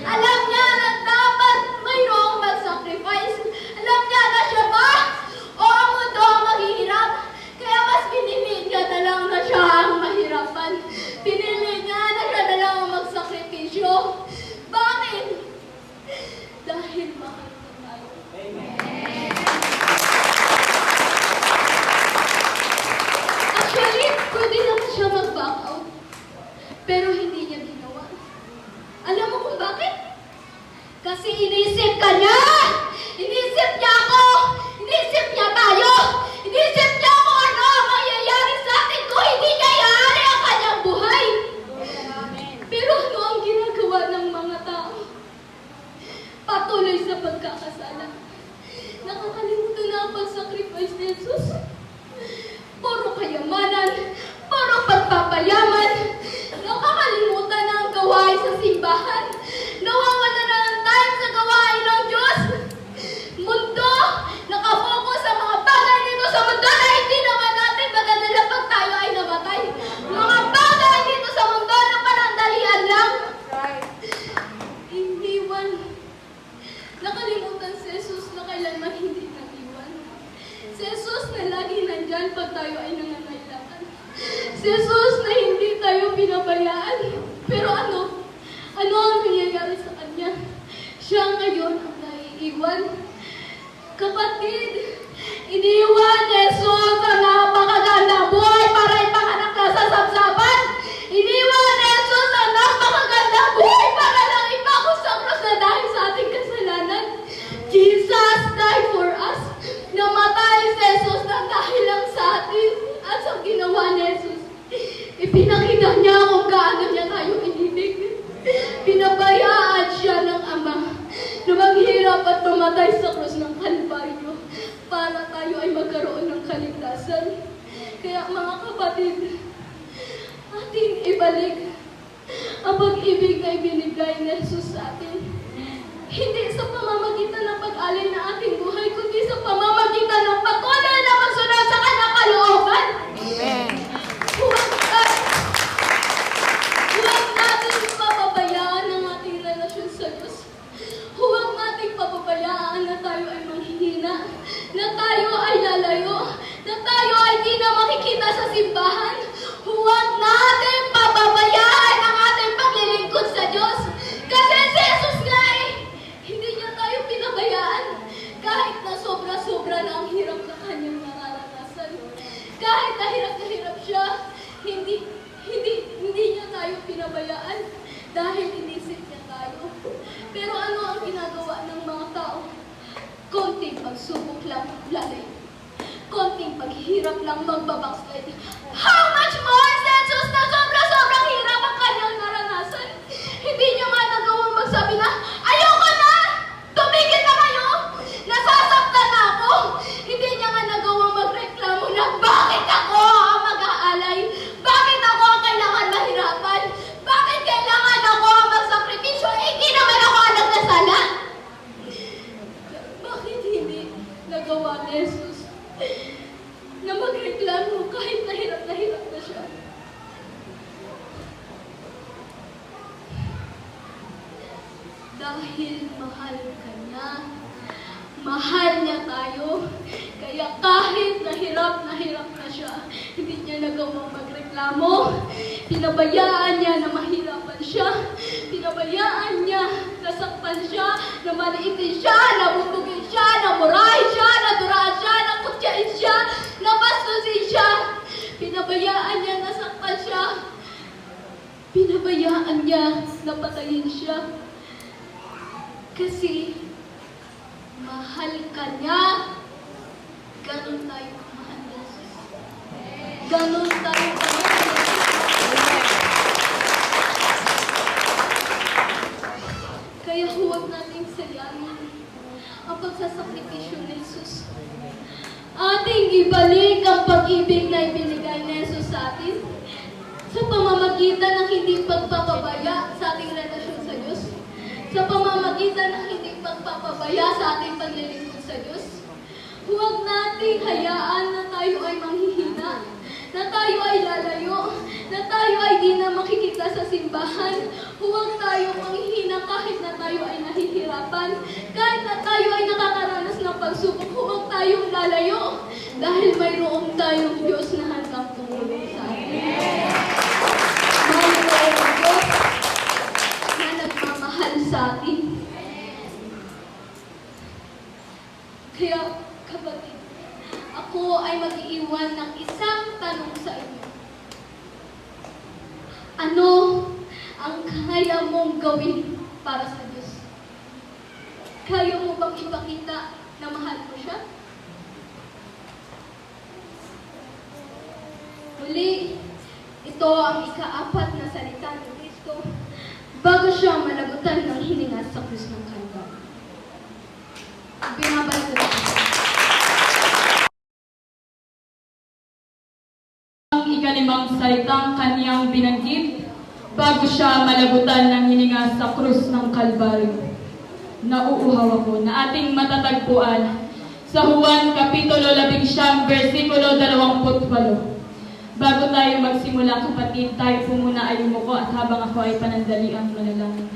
Alam niya na dapat mayroong mag-sacrifice. Alam niya na siya ba o ang mundo ang maghihirap. Kaya mas pinili niya na lang na siya ang mahirapan. Pinili niya na siya na lang ang magsakripisyo. Bakit? Dahil mahal niya tayo. Actually, pwede naman siya mag-back out. Pero hindi niya ginawa. Alam mo kung bakit? Kasi inisip ka niya! Inisip niya ako! Inisip niya tayo! Inisip niya kung ano ang mangyayari sa atin kung hindi niya iaari ang kanyang buhay! Pero ano ang ginagawa ng mga tao? Patuloy sa pagkakasala. Nakakalimutan na ang pag-sacrifice ni Jesus. Puro kayamanan, puro pagpapayaman. Nakakalimutan na ang gawain sa simbahan. Nawawala na ng time sa gawain ng Diyos. Mundo, nakapokus sa mga bagay dito sa mundo na hindi naman yan pag tayo ay nangangailangan. Si Jesus na hindi tayo pinabayaan. Pero ano ang nangyayari sa Kanya? Siya ngayon ang naiiwan. Kapatid, iniwan ni Jesus ang napakagandang buhay para ipanganak ka sa sabsaban. Iniwan ni Jesus ang napakagandang buhay para lang ipako sa krus na dahil sa ating kasalanan. Jesus died for us. Namatay si Jesus na dahil lang sa atin. At sa ginawa ni Jesus, ipinakita niya kung gaano niya tayo inibig. Pinabayaan siya ng Ama na maghirap at mamatay sa krus ng Kalbaryo para tayo ay magkaroon ng kaligtasan. Kaya mga kapatid, ating ibalik ang pag-ibig na ibinigay ni Jesus sa atin. Hindi sa pamamagitan ng pag-alay ng ating buhay, kundi sa pamamagitan ng patuloy na magsunod sa kanyang kalooban. Amen. Huwag natin papabayaan ang ating relasyon sa Diyos. Huwag nating papabayaan na tayo ay manghihina, na tayo ay lalayo, na tayo ay di na makikita sa simbahan. Huwag natin papabayaan ang ating paglilingkod sa Diyos. Kasi si Jesus nga hindi niya tayo pinabayaan. Kahit na sobra-sobra na ang hirap na kanyang nararanasan. Kahit na hirap siya, hindi niya tayo pinabayaan dahil inisip niya tayo. Pero ano ang ginagawa ng mga tao? Konting pagsubok lang lalay. Konting paghirap lang magbabackslide. How much more si Jesus na sobra-sobrang hirap ang kanyang naranasan? Hindi niya nga nagawang magsabi na, ayoko na! Tumigil na kayo! Nasasaktan na ako! Hindi niya nga nagawang magreklamo na, bakit ako ang mag-aalay? Bakit ako ang kailangan mahirapan? Bakit kailangan ako ang magsakripisyo? Hindi naman ako ang nagkasala! Bakit hindi nagawa ni Jesus na magreklamo kahit na hirap na siya? Dahil mahal ka niya. Mahal niya tayo. Kaya kahit na hirap na siya, hindi niya nagawang magreklamo. Pinabayaan niya na mahirapan siya. Pinabayaan niya nasaktan siya, na maliitin siya, nabubugin siya, namurahin siya, naduraan siya, nakutyain siya, nabastusin siya. Pinabayaan niya nasaktan siya. Pinabayaan niya napatayin siya. Kasi mahal ka niya. Ganon tayo kamahal ni Jesus. Ganon tayo kamahal ni Jesus. Kaya huwag nating sayangin ang pagsasakripisyo ni Jesus. Ating ibalik ang pag-ibig na ibinigay ni Jesus sa atin sa pamamagitan ng hindi pagpapabaya sa ating relasyon sa Diyos. Sa pamamagitan ng hindi pagpapabaya sa ating paglilingkod sa Diyos. Huwag nating hayaan na tayo ay manghihina, na tayo ay lalayo, na tayo ay di na makikita sa simbahan. Huwag tayo manghihina kahit na tayo ay nahihirapan, kahit na tayo ay nakakaranas ng pagsubok. Huwag tayong lalayo dahil mayroon tayong Diyos na handang tumulong sa atin. Mayroon ang Diyos na nagmamahal sa atin. Kaya, kapatid, ako ay mag-iiwan ng isang tanong sa inyo. Ano ang kaya mong gawin para sa Diyos? Kaya mo bang ipakita na mahal mo siya? Muli, ito ang ika-4 na salita ni Kristo bago siya malagutan ng hininga sa krus ng Kalbaryo. Binabalik ko ito. Ang ika-5 salitang kaniyang binanggit bago siya malagutan ng hininga sa krus ng Kalbaryo. Nauuhaw ako na ating matatagpuan sa Juan Kapitulo 11, versikulo 28. Bago tayo magsimula, kapatid, tayo po muna ay umuko at habang ako ay panandaliang manalangin.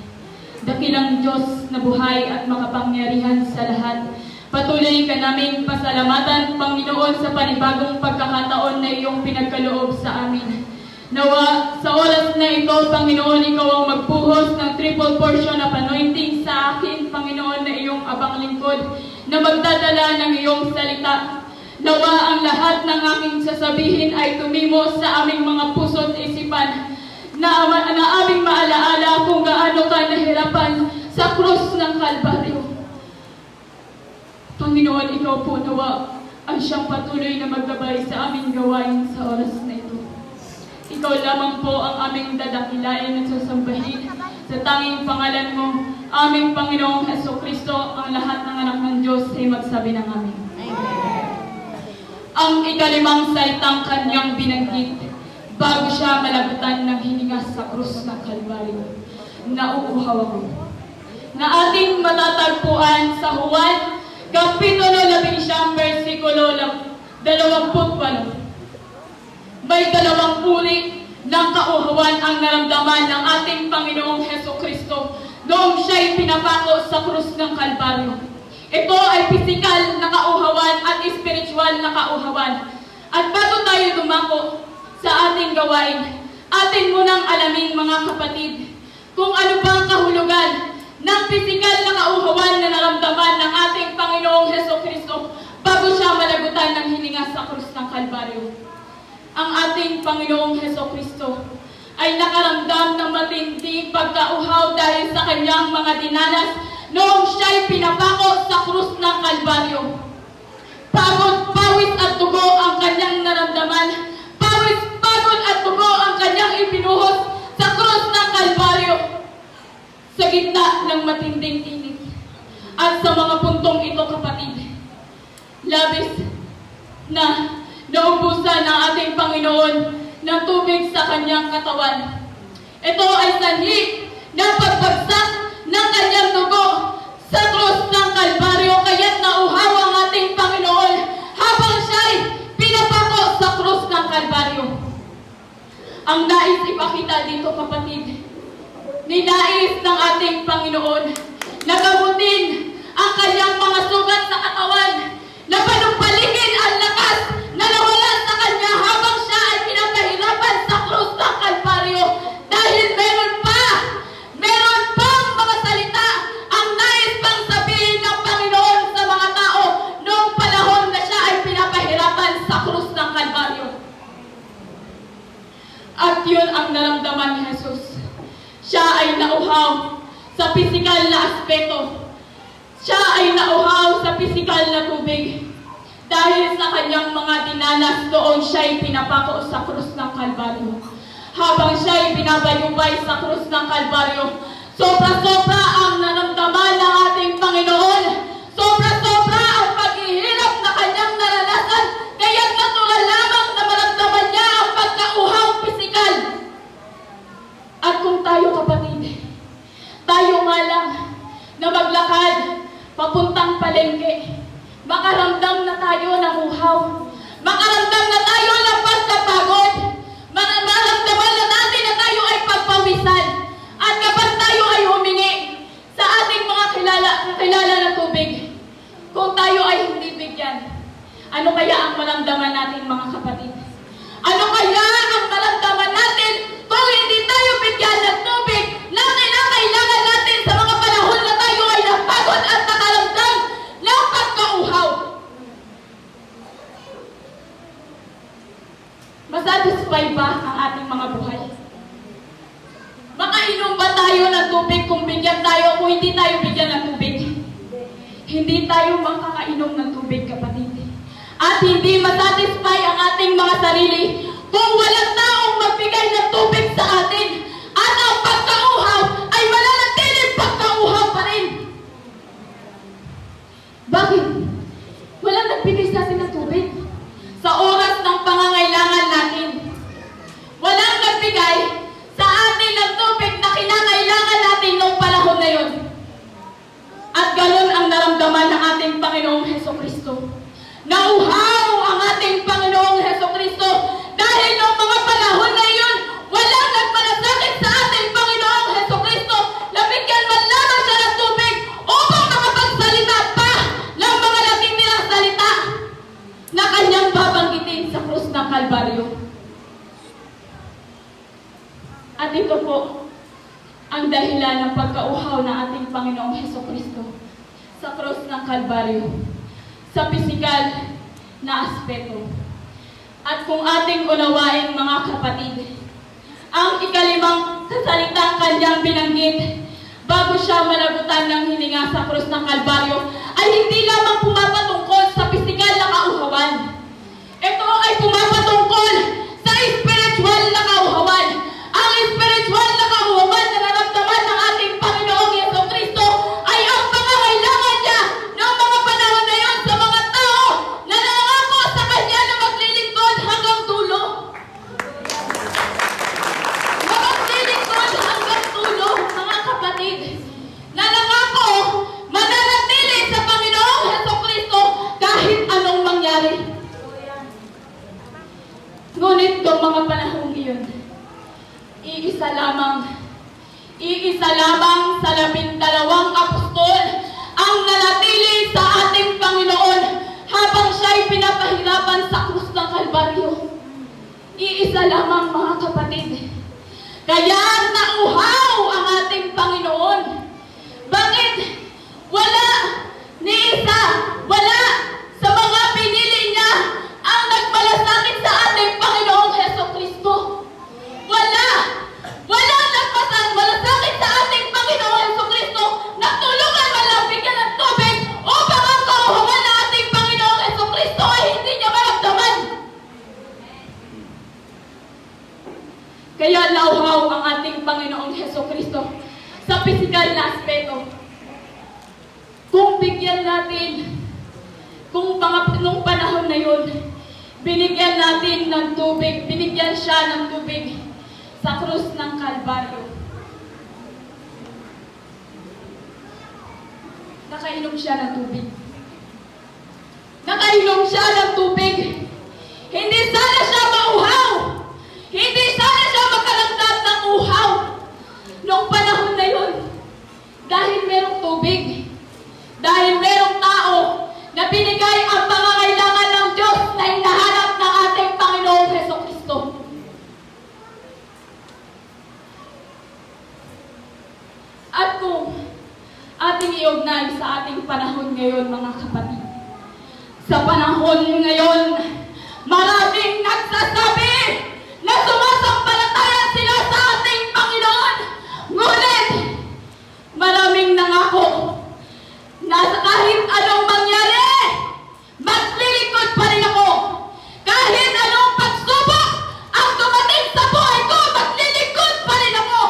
Dakilang Diyos na buhay at makapangyarihan sa lahat, Patuloy ka naming pasalamatan, Panginoon, sa panibagong pagkakataon na iyong pinagkaloob sa amin. Nawa, sa oras na ito, Panginoon, ikaw ang magbuhos ng triple portion of anointing sa akin, Panginoon, na iyong abang lingkod, na magdadala ng iyong salita. Nawa ang lahat ng aking sasabihin ay tumimo sa aming mga puso't isipan, na aming maalaala kung gaano ka nahirapan sa krus ng Kalbaryo. Panginoon, ikaw po nawa ang siyang patuloy na maggabay sa aming gawain sa oras na ito. Ikaw lamang po ang aming dadakilain at sasambahin sa tanging pangalan mo, aming Panginoong Hesukristo, ang lahat ng anak ng Diyos ay magsabi ng amin. Ang ikalimang salitang kanyang binanggit bago siya malagutan ng hininga sa krus ng Kalbaryo. Nauuhaw ako. Na ating matatagpuan sa Juan, Kapitulo 11, versikulo 28. May dalawang uri ng kauhawan ang naramdaman ng ating Panginoong Hesukristo noong siya'y pinapako sa krus ng Kalbaryo. Ito ay pisikal na kauhawan at espiritual na kauhawan. At bago tayo dumako sa ating gawain, atin munang alamin, mga kapatid, kung ano bang kahulugan ng pisikal na kauhawan na naramdaman ng ating Panginoong Hesukristo bago siya malagutan ng hininga sa krus ng Kalbaryo. Ang ating Panginoong Hesukristo ay nakaramdam ng matinding pagkauhaw dahil sa kanyang mga dinanas noong siya'y pinapako sa krus ng Kalbaryo. Pagod, pawis at dugo ang kanyang naramdaman. Pawis, pagod at dugo ang kanyang ibinuhos sa krus ng Kalbaryo. Sa gitna ng matinding init. At sa mga puntong ito, kapatid, labis na naubusan ng ating Panginoon ng tubig sa kanyang katawan. Ito ay sanhi ng pagbagsak ng kanyang dugo sa krus ng Kalbaryo, kaya't nauhaw ang ating Panginoon habang siya'y pinapako sa krus ng Kalbaryo. Ang nais ipakita dito, kapatid, ninais ng ating Panginoon na gamutin ang kanyang mga sugat sa katawan, na panumpaligin ang lakas na nawala sa kanya habang siya ay pinapahirapan sa krus ng Kalbaryo, dahil meron pang mga salita ang nais pang sabihin ng Panginoon sa mga tao noong panahon na siya ay pinapahirapan sa krus ng Kalbaryo. At yun ang naramdaman ni Jesus. Siya ay nauhaw sa pisikal na aspeto. Siya ay nauhaw sa pisikal na tubig. Dahil sa kanyang mga dinanas noong siya'y pinapako sa krus ng Kalbaryo. Habang siya'y binabayubay sa krus ng Kalbaryo, sobra-sobra ang naramdaman ng ating Panginoon. Sobra-sobra ang paghihirap na kanyang naranasan. Kaya natural lamang na maramdaman niya ang pagkauhaw pisikal. At kung tayo, kapatid, tayo nga lang na maglakad papuntang palengke, makaramdam na tayo ng uhaw, makaramdam na tayo ng pagkapagod, maramdaman na natin na tayo ay pagpawisan, at kapag tayo ay humingi sa ating mga kilala na tubig, kung tayo ay hindi bigyan, ano kaya ang maramdaman natin, mga kapatid? Ano kaya ang maramdaman natin kung hindi tayo bigyan ng tubig na kailangan natin sa mga panahon na tayo ay napagod at nakaramdam ng pagkauhaw? Masatisfy ba ang ating mga buhay? Makainom ba tayo ng tubig kung bigyan tayo, kung hindi tayo bigyan ng tubig? Hindi tayo makakainom ng tubig, kapatid. At hindi masatisfy ang ating mga sarili kung walang taong magbigay ng tubig sa atin. At ang pagkauhaw ay mananatiling pagkauhaw pa rin. Bakit? Walang nagbigay sa atin ng tubig sa oras ng pangangailangan natin. Walang nagbigay sa atin ng tubig na kinakailangan natin noong panahon na yun. At ganun ang naramdaman ng ating Panginoong Hesukristo. Nauhaw ang ating Panginoong Hesukristo dahil noong mga panahon na yun, walang nagmalasakit sa ating Panginoong Hesukristo. Nabigyan man lamang siya ng tubig upang makapagsalita pa ng mga Kalbaryo. At ito po ang dahilan ng pagkauhaw ng ating Panginoong Hesukristo sa krus ng Kalbaryo, sa pisikal na aspeto. At kung ating unawain, mga kapatid, ang ikalimang salitang kanyang binanggit bago siya malagutan ng hininga sa krus ng Kalbaryo ay hindi lamang pumapatungkol sa pisikal na kauhawan. Ito ay pumapatungkol sa spiritual na kauhawan. Ang spiritual na kauhawan na naramdaman ng ating Panginoong Hesukristo ay ang pangangailangan niya ng mga panahon na yon sa mga tao na nangako sa Kanya na maglilingkod hanggang dulo. Maglilingkod hanggang dulo, mga kapatid, na nangako mananatili sa Panginoong Hesukristo kahit anong mangyari. Ngunit noong mga panahong iyon, iisa lamang sa 12 apostol ang nanatili sa ating Panginoon habang siya'y pinapahirapan sa krus ng Kalbaryo. Iisa lamang, mga kapatid. Kaya nauhaw ang ating Panginoon. Bakit? Wala sa mga pinili niya ang nagmalasakit sa ating Panginoong Hesukristo. Wala nagmalasakit sa ating Panginoong Hesukristo na tulungan man lang bigyan ng tubig upang ang kauhawan ng ating Panginoong Hesukristo ay hindi niya maramdaman. Kaya nauhaw ang ating Panginoong Hesukristo sa pisikal na aspeto. Kung bigyan natin, nung panahon na yun, binigyan natin ng tubig, binigyan siya ng tubig sa krus ng Kalbaryo. Nakainom siya ng tubig. Hindi sana siya mauhaw. Hindi sana siya makaramdam ng uhaw. Noong panahon na yun, dahil merong tubig, dahil merong tao na binigay ang pangangailangan ng Diyos na hinahanap ng ating Panginoong Hesukristo. At kung ating iugnay sa ating panahon ngayon, mga kapatid, sa panahon ngayon, maraming nagsasabi na sumasampalataya sila sa ating Panginoon. Ngunit, maraming nangako na kahit anong mangyari, maglilingkod pa rin ako. Kahit anong pagsubok ang dumating sa buhay ko, maglilingkod pa rin ako.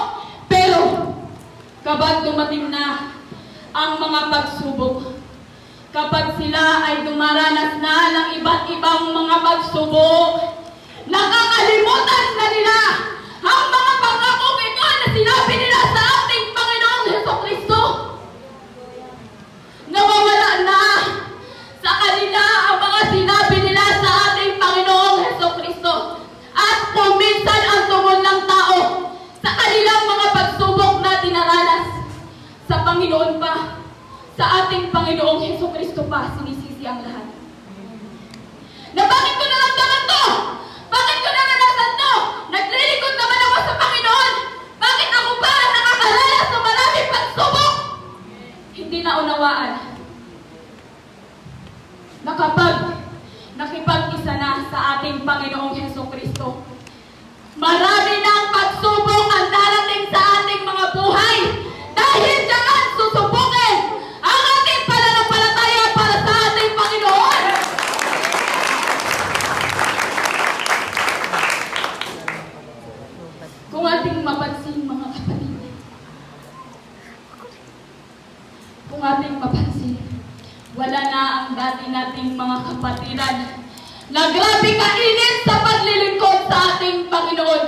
Pero, kapag dumating na ang mga pagsubok, kapag sila ay dumaranas na ng iba't ibang mga pagsubok, nakakalimutan na nila ang mga pangakong ito na sinabi nila sa ating Panginoong Hesukristo. Nawawala na sa kanila ang mga sinabi nila sa ating Panginoong Hesukristo. At kung minsan ang tungkol ng tao sa kanilang mga pagsubok na dinaranas, sa Panginoon pa, sa ating Panginoong Hesukristo pa, sinisisi ang lahat. Na bakit ko naramdaman to? Bakit ko naranasan to? Naglilingkod naman ako sa Panginoon. Bakit ako ba nakakaranas ng maraming pagsubok? Hindi naunawaan na kapag nakipag-isa na sa ating Panginoong Hesukristo, marami ng pagsubok ang darating sa ating mga buhay. Dahil diyan susubukin ang ating pananampalataya para sa ating Panginoon. Kung ating mapansin, mga kapatid, wala na ang dati nating mga kapatiran na grabe kainit sa paglilingkod sa ating Panginoon.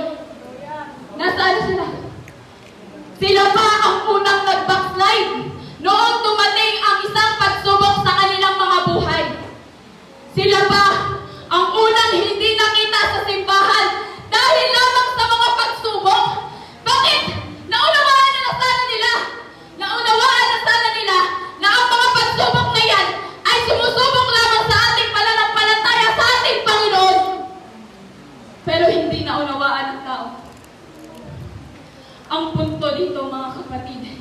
Nasaan sila? Sila pa ang unang nag-backslide noong dumating ang isang pagsubok sa kanilang mga buhay. Sila pa ang unang hindi nakita sa simbahan dahil lamang sa mga pagsubok. Bakit? Naunawaan na sana nila na ang mga pagsubok na yan ay sumusubok lamang sa ating pananampalataya sa ating Panginoon. naunawaan ng tao. Ang punto dito, mga kapatid,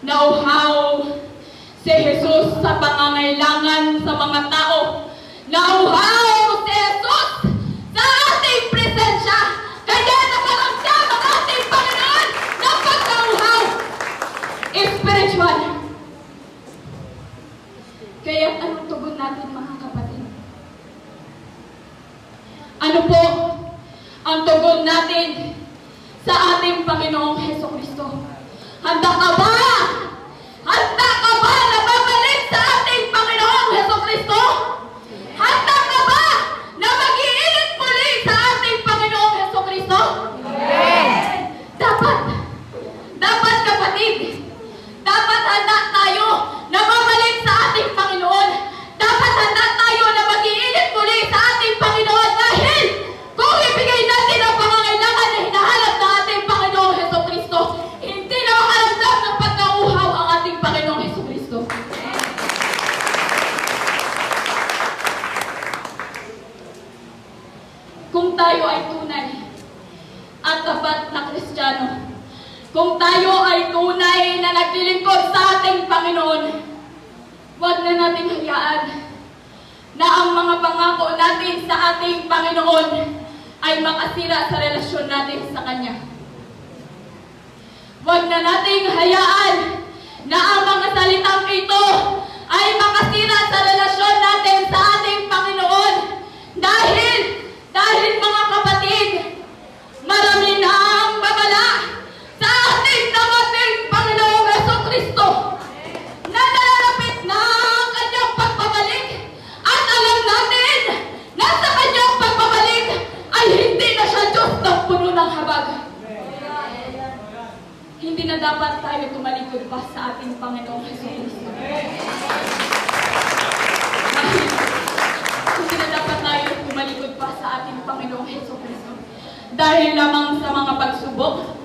nauhaw si Jesus sa pangangailangan sa mga tao. Nauhaw si Jesus sa ating presensya. Kaya nakaramdam ang ating Panginoon ng pagkauhaw. Spiritual. Kaya anong tugon natin, mga kapatid? Ano po ang tugon natin sa ating Panginoong Hesukristo? Handa ka ba? Handa ka ba na babalik sa ating Panginoong Hesukristo? Handa ka ba na mag-iinit muli sa ating Panginoong Hesukristo? Yes! Dapat kapatid, dapat handa tayo na babalik sa ating Panginoon. Dapat handa tayo na mag-iinit muli sa ating Panginoon dahil kung ibigay natin ang pangangailangan na hinahanap ng ating Panginoong Hesukristo, hindi na makaramdam ng pagkauhaw ang ating Panginoong Hesukristo. Kung tayo ay tunay at tapat na Kristiyano, kung tayo ay tunay na naglilingkod sa ating Panginoon, huwag na nating hayaan na ang mga pangako natin sa ating Panginoon ay makasira sa relasyon natin sa Kanya. Huwag na nating hayaan na ang mga salitang ito ay makasira sa relasyon natin sa ating Panginoon. Dahil mga kapatid, marami na ang babala sa ating Panginoong Hesukristo na nalalapit na ang Kanyang pagbabalik at alam natin na sa Kanyang pagbabalik ay hindi na siya Diyos ng puno ng habag. Hindi na dapat tayo tumalikod pa sa ating Panginoong Hesukristo. Hindi na dapat tayo tumalikod pa sa ating Panginoong Hesukristo. Dahil lamang sa mga pagsubok,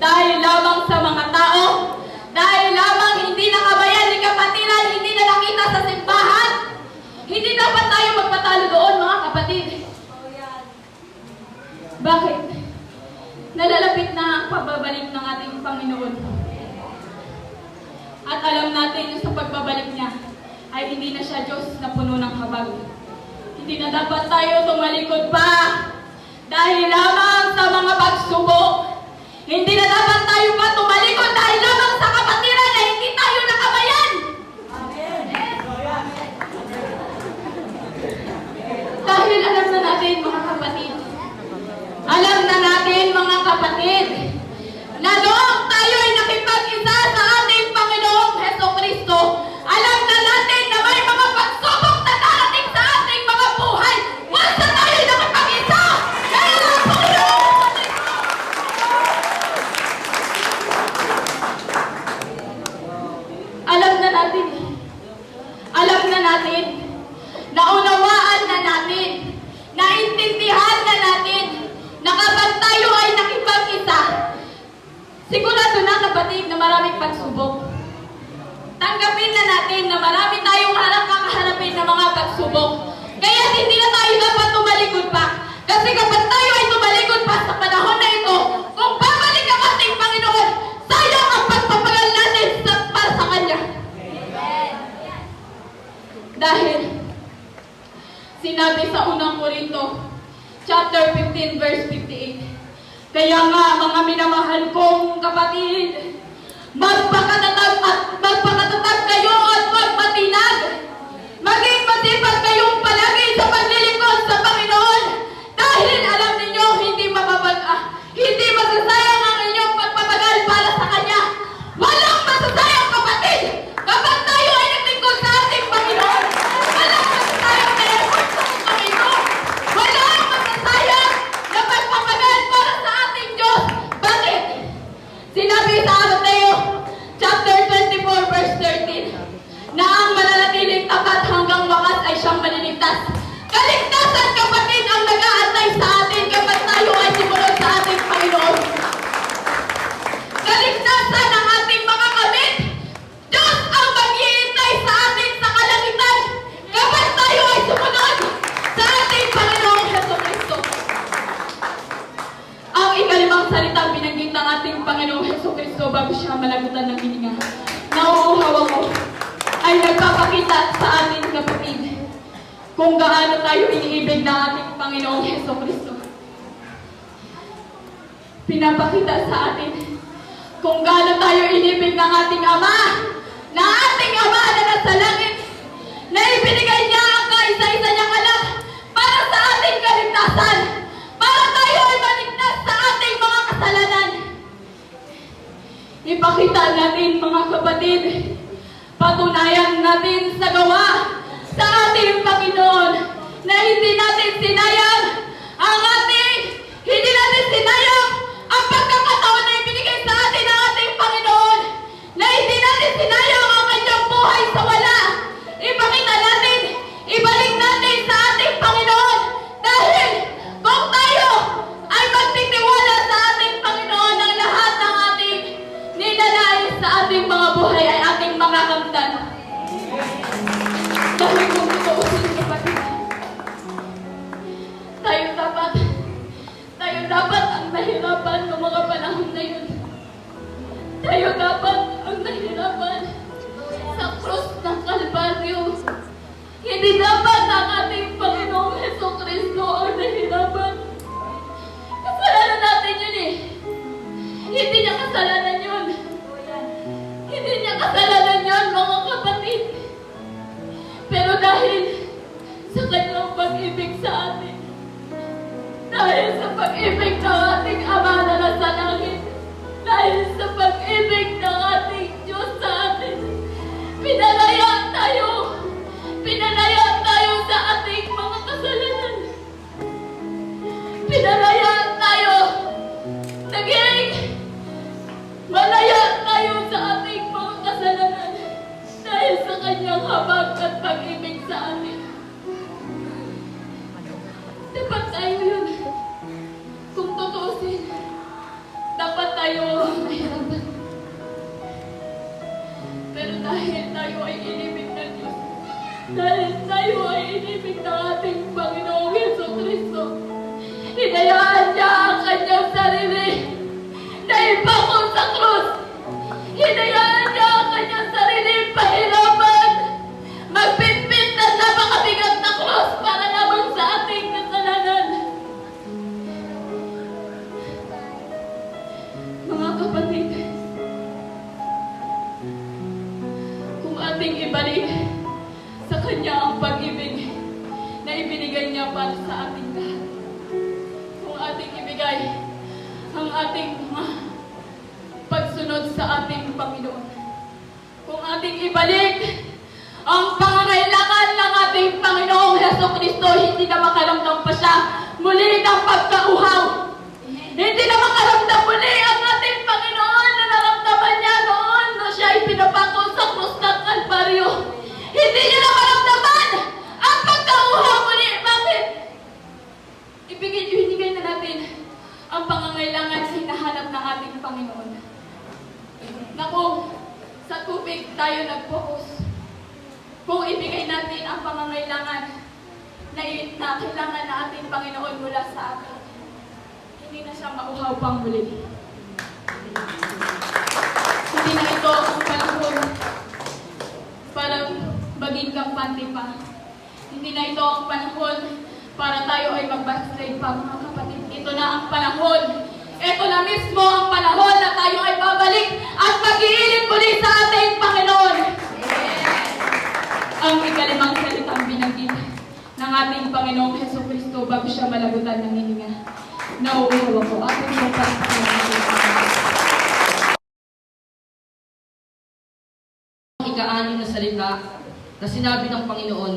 dahil lamang sa mga tao, dahil lamang hindi nakabayan ni kapatiran, hindi na nakita sa simbahan, hindi dapat tayo magpatalo doon, mga kapatid. Bakit? Nalalapit na ang pagbabalik ng ating Panginoon. At alam natin sa pagbabalik niya ay hindi na siya Diyos na puno ng habag. Hindi na dapat tayo tumalikod pa dahil lamang sa mga pagsubok. Hindi na dapat tayo pa tumalikod dahil lamang sa kapatiran na hindi tayo nakabayan. Dahil alam na natin, mga kapatid, na noong tayo ay nakipag-isa sa ating Panginoong Hesukristo, alam na natin na may mga pagsubok na darating sa ating mga buhay. Once na tayo ay nakipag-isa, kaya ang Panginoon. Alam na natin, naunawaan na natin, naintindihan na natin, na kapag tayo ay nakipag-isa, sigurado na kapatid na maraming pagsubok. Tanggapin na natin na marami tayong kakaharapin na mga pagsubok. Kaya hindi na tayo dapat tumalikod pa. Kasi kapag tayo ay tumalikod pa sa panahon na ito, kung babalik ang ating Panginoon, sayang ang pagpapagal natin para sa Kanya. Dahil sinabi sa unang Korinto, chapter 15, verse 58, kaya nga, mga minamahal kong kapatid, magpakatatag kayo at magmatinag. Maging masipag kayong palagi sa paglilingkod sa Panginoon. Dahil alam ninyo, hindi masasayang ang inyong pagpapagal para sa Kanya. Walang masasayang kapatid kapag tayo ay naglingkod sa ating Panginoon. Walang masasayang na effort sa Panginoon. Walang masasayang na pagpapagal para sa ating Diyos. Bakit? Sinabi sa Mateo, chapter 24, verse 13, na ang mananatiling tapat hanggang wakas ay siyang maliligtas. Kaligtasan, kapatid, ang nag-aantay sa atin kapag tayo ay sumunod sa ating Panginoon. Kaligtasan ang ating mga kamit. Diyos ang mag-iintay sa atin sa kalangitan kapag tayo ay sumunod sa ating Panginoong Hesukristo. malagutan ng hininga. Nauuhaw ako ay nagpapakita sa atin, kapatid, kung gaano tayo iniibig ng ating Panginoong Hesukristo. Pinapakita sa atin kung gaano tayo inibig ng ating Ama, na ating Ama na nasa langit, na ibinigay niya ang kaisa-isa niyang anak para sa ating kaligtasan, para tayo ay maligtas sa ating mga kasalanan. Ipakita natin, mga kapatid, patunayan natin sa gawa sa ating Panginoon na hindi natin sinayang hindi natin sinayang ang pagkakataon na ibinigay sa atin ng ating Panginoon, na hindi natin sinayang ang kanyang buhay sa wala. Ipakita natin, ibalik natin sa ating Panginoon, dahil kung tayo ay magtitiwala sa ating Panginoon, ang lahat ng ating ninanais sa ating mga buhay ay ating makakamtan. Dahil kung tutuusin, kapatid, tayo dapat ang nahirapan ng mga panahon na yun. Tayo dapat ang nahirapan sa krus ng Kalbaryo. Hindi dapat ang ating Panginoong Hesukristo ang nahirapan. Kasalanan natin yun eh. Hindi niya kasalanan yun. Hindi niya kasalanan yun, mga kapatid. Pero dahil sa kanyang pag-ibig sa atin, dahil sa pag-ibig ng ating Ama na nasa langit, dahil sa pag-ibig ng ating Diyos sa atin, pinalaya tayo sa ating mga kasalanan. Pinalaya tayo, naging malaya tayo sa ating mga kasalanan dahil sa kanyang habag at pag-ibig sa atin. Dapat tayo yun. Kung tutuusin, dapat tayo mahirapan. Pero dahil tayo ay inibig ng Diyos, dahil tayo ay inibig ng ating Panginoong Hesukristo, hinayaan niya ang kanyang sarili na ipako sa krus. Hinayaan niya ang kanyang sarili pahirapan, magpitpit na napakabigat na krus para naman sa ating kasalanan. Mga kapatid, kung ating ibalik sa kanya ang pag-ibig na ibinigay niya para sa ating lahat, kung ating ibigay ang ating mga pagsunod sa ating Panginoon, kung ating ibalik ang pangangailangan ng ating Panginoong Hesukristo, hindi na makaramdam pa siya muli ng pagkauhaw. Hindi na makaramdam muli ang ating Panginoon na naramdaman niya noon na siya ay pinapako sa krus ng Kalbaryo. Hindi niya na maramdaman ang pagkauhaw muli. Bakit? Ibigay na natin ang pangangailangan sa hinahanap ng ating Panginoon. Na kung sa tubig tayo nag-focus, kung ibigay natin ang pangangailangan na kailangan na ating Panginoon mula sa atin, hindi na siya mauhaw pang muli. Hindi na ito ang panahon para maging kampante pa. Hindi na ito ang panahon para tayo ay mag-backslide pa, mga kapatid. Ito na ang panahon. Ito na mismo ang panahon na tayo ay babalik at mag-iilip muli sa ating Panginoon. Ang ikalimang salitang binanggit ng ating Panginoong Hesukristo bago siya malagutan ng hininga. Nauuhaw ako. Ating siya ika-anim na salita na sinabi ng Panginoon,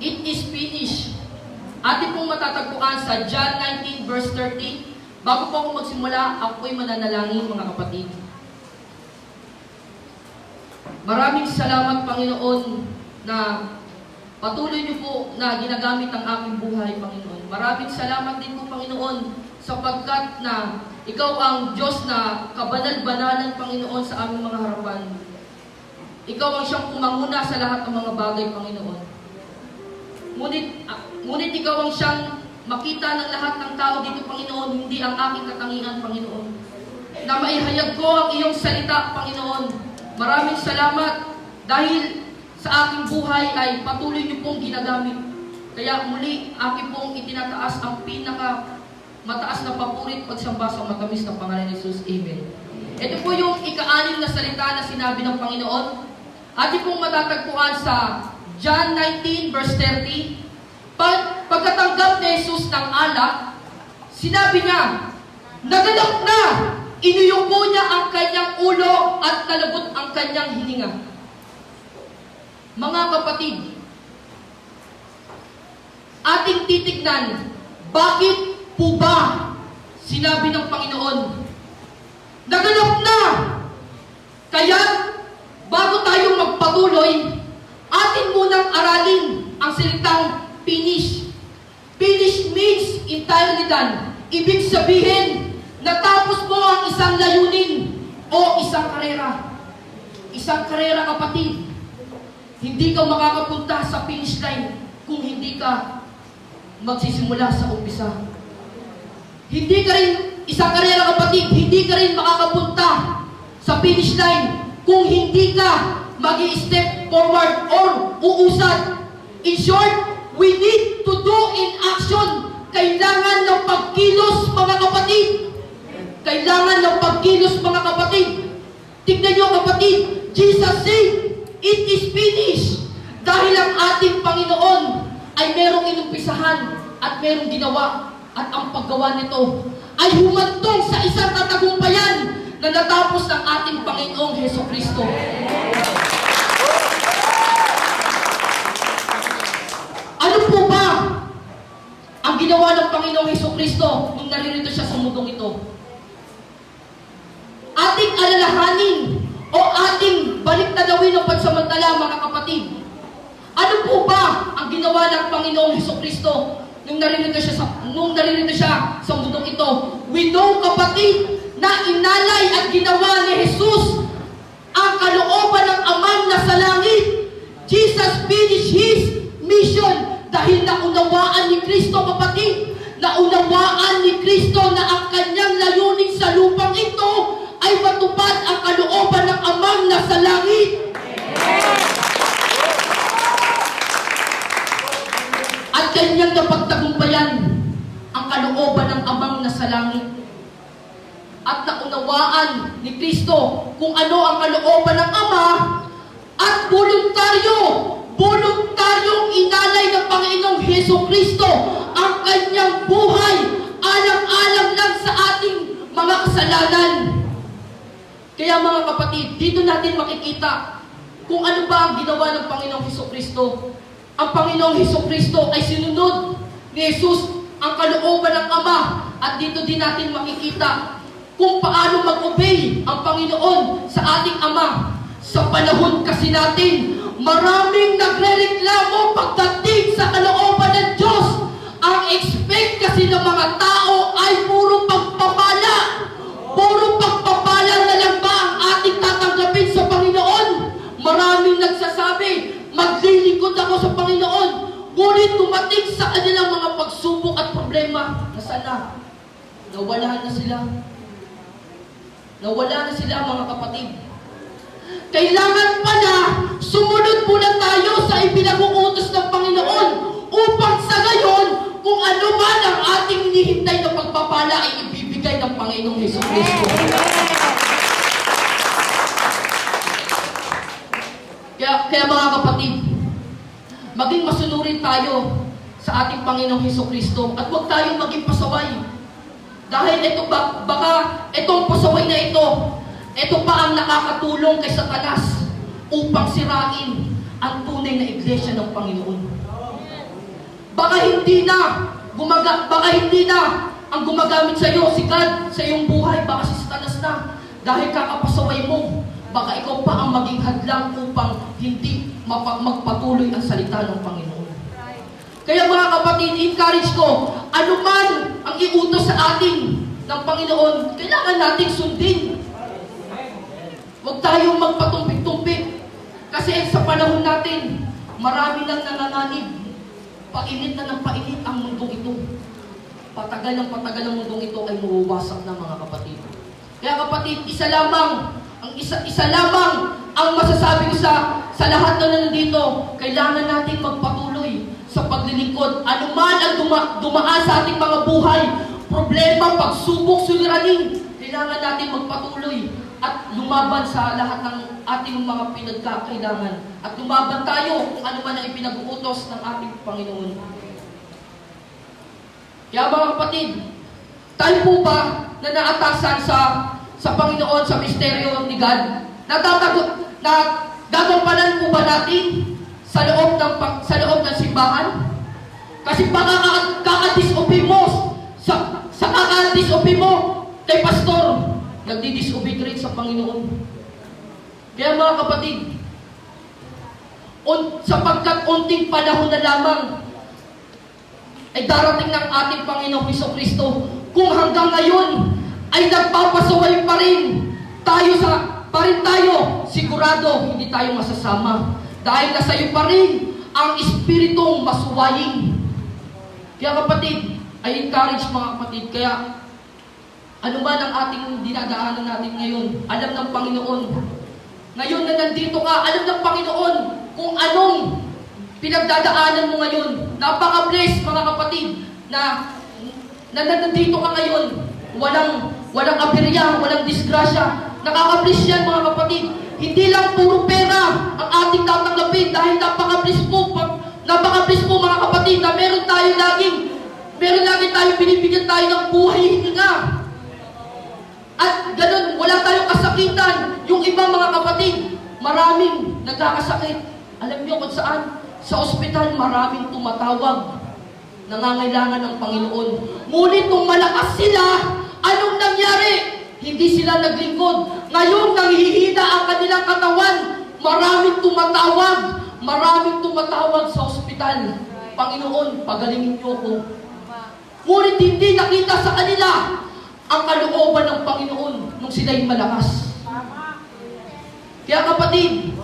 "It is finished." Atin pong matatagpuan sa John 19 verse 30. Bago po ako magsimula, ako po'y mananalangin, mga kapatid. Maraming salamat, Panginoon, na patuloy niyo po na ginagamit ang aking buhay, Panginoon. Maraming salamat din po, Panginoon, sapagkat na Ikaw ang Diyos na kabanal-banalan, Panginoon, sa aming mga harapan. Ikaw ang siyang pumanguna sa lahat ng mga bagay, Panginoon. Ngunit Ikaw ang siyang makita ng lahat ng tao dito, Panginoon, hindi ang aking katangian, Panginoon. na maihayag ko ang iyong salita, Panginoon. Maraming salamat dahil sa aking buhay ay patuloy niyo pong ginagamit. Kaya muli, aking pong itinataas ang mataas na papurit pagsamba sa matamis na pangalan ni Jesus. Amen. Ito po yung ika-anim na salita na sinabi ng Panginoon. Ating pong matatagpuan sa John 19 verse 30. Pagkatanggap ni Jesus ng alak, sinabi niya, naganap na! Inuyuko niya ang kanyang ulo at nalabot ang kanyang hininga. Mga kapatid, ating titignan, bakit po ba sinabi ng Panginoon, naganap na! Kaya, bago tayo magpatuloy, atin munang aralin ang salitang finish. Finish means entirely done. Ibig sabihin, natapos mo ang isang layunin o isang karera. Isang karera, kapatid. Hindi ka makakapunta sa finish line kung hindi ka magsisimula sa umpisa. Hindi ka rin, isang karera, kapatid, hindi ka rin makakapunta sa finish line kung hindi ka mag-i-step forward or uusad. In short, we need to do in action. Kailangan ng pagkilos, mga kapatid. Kailangan ng pagkilos, mga kapatid. Tignan nyo, kapatid, Jesus said, it is finished. Dahil ang ating Panginoon ay merong inumpisahan at merong ginawa. At ang paggawa nito ay humantong sa isang katagumpayan na natapos ng ating Panginoong Hesukristo. Ano po ba ang ginawa ng Panginoong Hesukristo nung naririto siya sa mundong ito? Ating alalahanin o ating baliktadawin ng pansamantala, mga kapatid. Ano po ba ang ginawa ng Panginoong Hesukristo nung naririto siya sa mundong ito? We know, kapatid, na inalay at ginawa ni Jesus ang kalooban ng Amang nasa langit. Jesus finished His mission dahil naunawaan ni Kristo, kapatid. Naunawaan ni Kristo na ang kanyang layunin sa lupang ito ay matupad ang kalooban ng Amang nasa langit. At kanyang napagtagumpayan ang kalooban ng Amang nasa langit. At naunawaan ni Kristo kung ano ang kalooban ng Ama at voluntaryong inalay ng Panginoong Hesukristo ang kanyang buhay alang-alang lang sa ating mga kasalanan. Kaya mga kapatid, dito natin makikita kung ano ba ang ginawa ng Panginoong Hesukristo. Ang Panginoong Hesukristo ay sinunod ni Jesus ang kalooban ng Ama. At dito din natin makikita kung paano mag-obey ang Panginoon sa ating Ama. Sa panahon kasi natin, maraming nagrereklamo pagdating sa kalooban ng Diyos. Ang expect kasi ng mga tao ay puro pagpapala. Puro pagpapala na lang ba ang ating tatanggapin sa Panginoon? Maraming nagsasabi, maglilingkod ako sa Panginoon. Ngunit tumating sa kanilang mga pagsubok at problema. Nasaan na? Nawala na sila. Nawala na sila, mga kapatid. Kailangan pala sumunod muna tayo sa ipinag-uutos ng Panginoon upang sa ngayon, kung ano man ang ating hinihintay na pagpapala ay ibibigay ng Panginoong Hesukristo. Kaya mga kapatid, maging masunurin tayo sa ating Panginoong Hesukristo at huwag tayong maging pasaway. Dahil baka itong pasaway na ito pa ang nakakatulong kay Satanas upang sirain ang tunay na iglesia ng Panginoon. Baka hindi na ang gumagamit sa iyo si God sa iyong buhay, baka si Satanas na. Dahil kakapasaway mo, baka ikaw pa ang maging hadlang upang hindi magpatuloy ang salita ng Panginoon. Kaya mga kapatid, encourage ko, ano man ang iutos sa atin ng Panginoon, kailangan nating sundin. Huwag tayong magpatumpik-tumpik. Kasi sa panahon natin, marami nang nanganganib. Painit na ng painit ang mundong ito. Patagal ng mundong ito ay mawawasak na, mga kapatid. Kaya kapatid, isa lamang ang masasabi ko sa lahat na nandito, kailangan natin magpatuloy sa paglilingkod. Ano man ang dumaan sa ating mga buhay, problema, pagsubok, suliranin, kailangan natin magpatuloy at lumaban sa lahat ng ating mga pinagkakailangan. At lumaban tayo kung ano man ang ipinag-uutos ng ating Panginoon. Kaya mga kapatid, tayo po ba na naatasan sa Panginoon, sa misteryo ni God? Gagampanan po ba natin sa loob ng simbahan? Kasi baka kakadisobey mo sa kakadisobey mo kay pastor, nagdi-disobey ka rin sa Panginoon. Kaya mga kapatid, sapagkat unting panahon na lamang ay darating ng ating Panginoong Hesukristo, kung hanggang ngayon ay nagpapasaway pa rin tayo, sigurado hindi tayo masasama. Dahil nasa iyo pa rin ang espiritong masuwaying. Kaya kapatid, I encourage mga kapatid, kaya ano man ang ating dinadaanan natin ngayon, alam ng Panginoon. Ngayon na nandito ka, alam ng Panginoon kung anong pinagdadaanan mo ngayon. Napaka-bless mga kapatid na nandito ka ngayon. Walang aberya, walang disgrasya. Nakaka-bless yan mga kapatid. Hindi lang puro pera ang ating tatanggapin dahil napaka-bless po mga kapatid na meron lagi tayong binibigyan tayo ng buhay hininga. At ganun, wala tayong kasakitan. Yung ibang mga kapatid, maraming nagkakasakit. Alam niyo kung saan? Sa ospital, maraming tumatawag. Nangangailangan ng Panginoon. Ngunit nung malakas sila, anong nangyari? Hindi sila naglingkod. Ngayon, nanghihina ang kanilang katawan. Maraming tumatawag sa ospital. Panginoon, pagalingin niyo ko. Ngunit hindi nakita sa kanila ang kalooban ng Panginoon nung sila'y malakas. Kaya kapatid,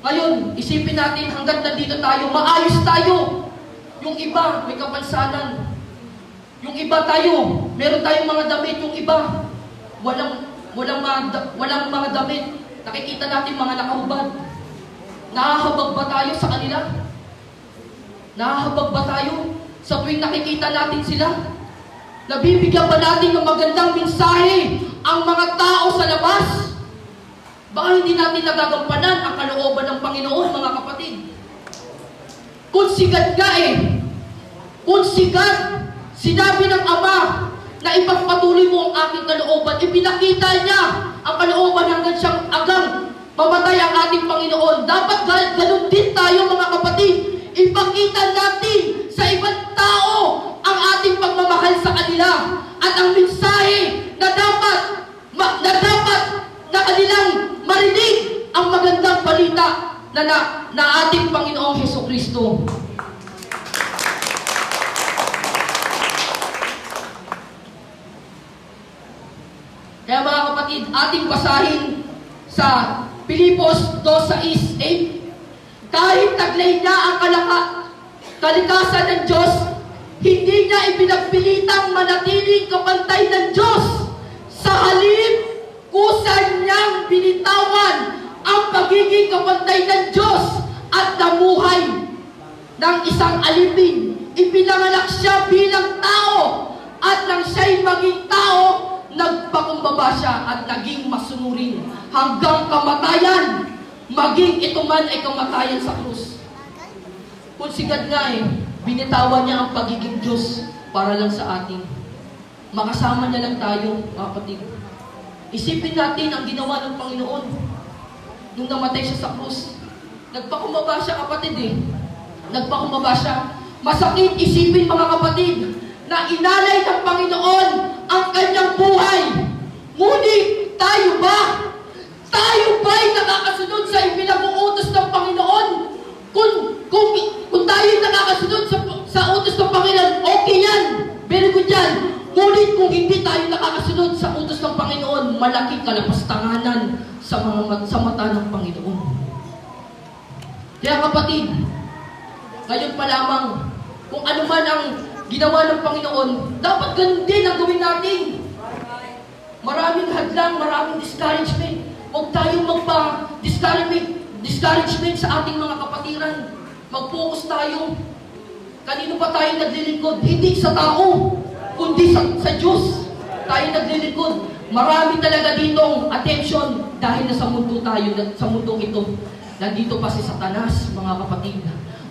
ngayon, isipin natin hanggang nandito tayo, maayos tayo. Yung iba, may kapansanan. Yung iba tayo, meron tayong mga damit. Yung iba, walang mga damit. Nakikita natin mga nakahubad. Nahahabag ba tayo sa kanila? Nahahabag ba tayo sa tuwing nakikita natin sila? Nabibigyan ba natin ng magandang mensahe ang mga tao sa labas? Baka hindi natin nagagampanan ang kalooban ng Panginoon, mga kapatid. Kung sigat nga kung sigat, sinabi ng Ama na ipagpatuloy mo ang aking kalooban, ipinakita niya ang kalooban hanggang siyang agang mamatay ang ating Panginoon. Dapat ganun din tayo, mga kapatid. Ipakita natin sa ibang tao ang ating pagmamahal sa kanila at ang mensahe na dapat na kanilang marinig ang magandang balita na ating Panginoong Hesukristo. Kaya mga kapatid, ating basahin sa Pilipos 2:6-8. Kahit taglay niya ang kalikasan ng Diyos, hindi niya ipinagpilitang manatiling kapantay ng Diyos. Sa halip, kusa niyang binitawan ang pagiging kapantay ng Diyos at namuhay ng isang alipin. Ipinanganak siya bilang tao at nang siya'y maging tao, nagpakumbaba siya at naging masunurin hanggang kamatayan. Maging ito man ay kamatayan sa krus. Kung sigad nga binitawan niya ang pagiging Diyos para lang sa atin. Makasama niya lang tayo, kapatid. Isipin natin ang ginawa ng Panginoon nung namatay siya sa krus. Nagpakumbaba siya, kapatid Nagpakumbaba siya. Masakit isipin, mga kapatid, na inalay ng Panginoon ang kanyang buhay. Ngunit tayo ba'y nakakasunod sa ipinag-uutos ng Panginoon? Kung tayo nakakasunod sa utos ng Panginoon, okay yan. Very good yan. Ngunit kung hindi tayo nakakasunod sa utos ng Panginoon, malaking kalapastanganan sa mata ng Panginoon. Kaya kapatid, ngayon pa lamang, kung ano man ang ginawa ng Panginoon, dapat ganun din ang gawin natin. Maraming hadlang, maraming discouragement. Huwag tayong discouragement sa ating mga kapatiran. Mag-focus tayo. Kanino pa tayo naglilingkod? Hindi sa tao, kundi sa Diyos tayo naglilingkod. Marami talaga ditong attention dahil nasa mundo tayo, sa mundong ito. Nandito pa si Satanas, mga kapatid.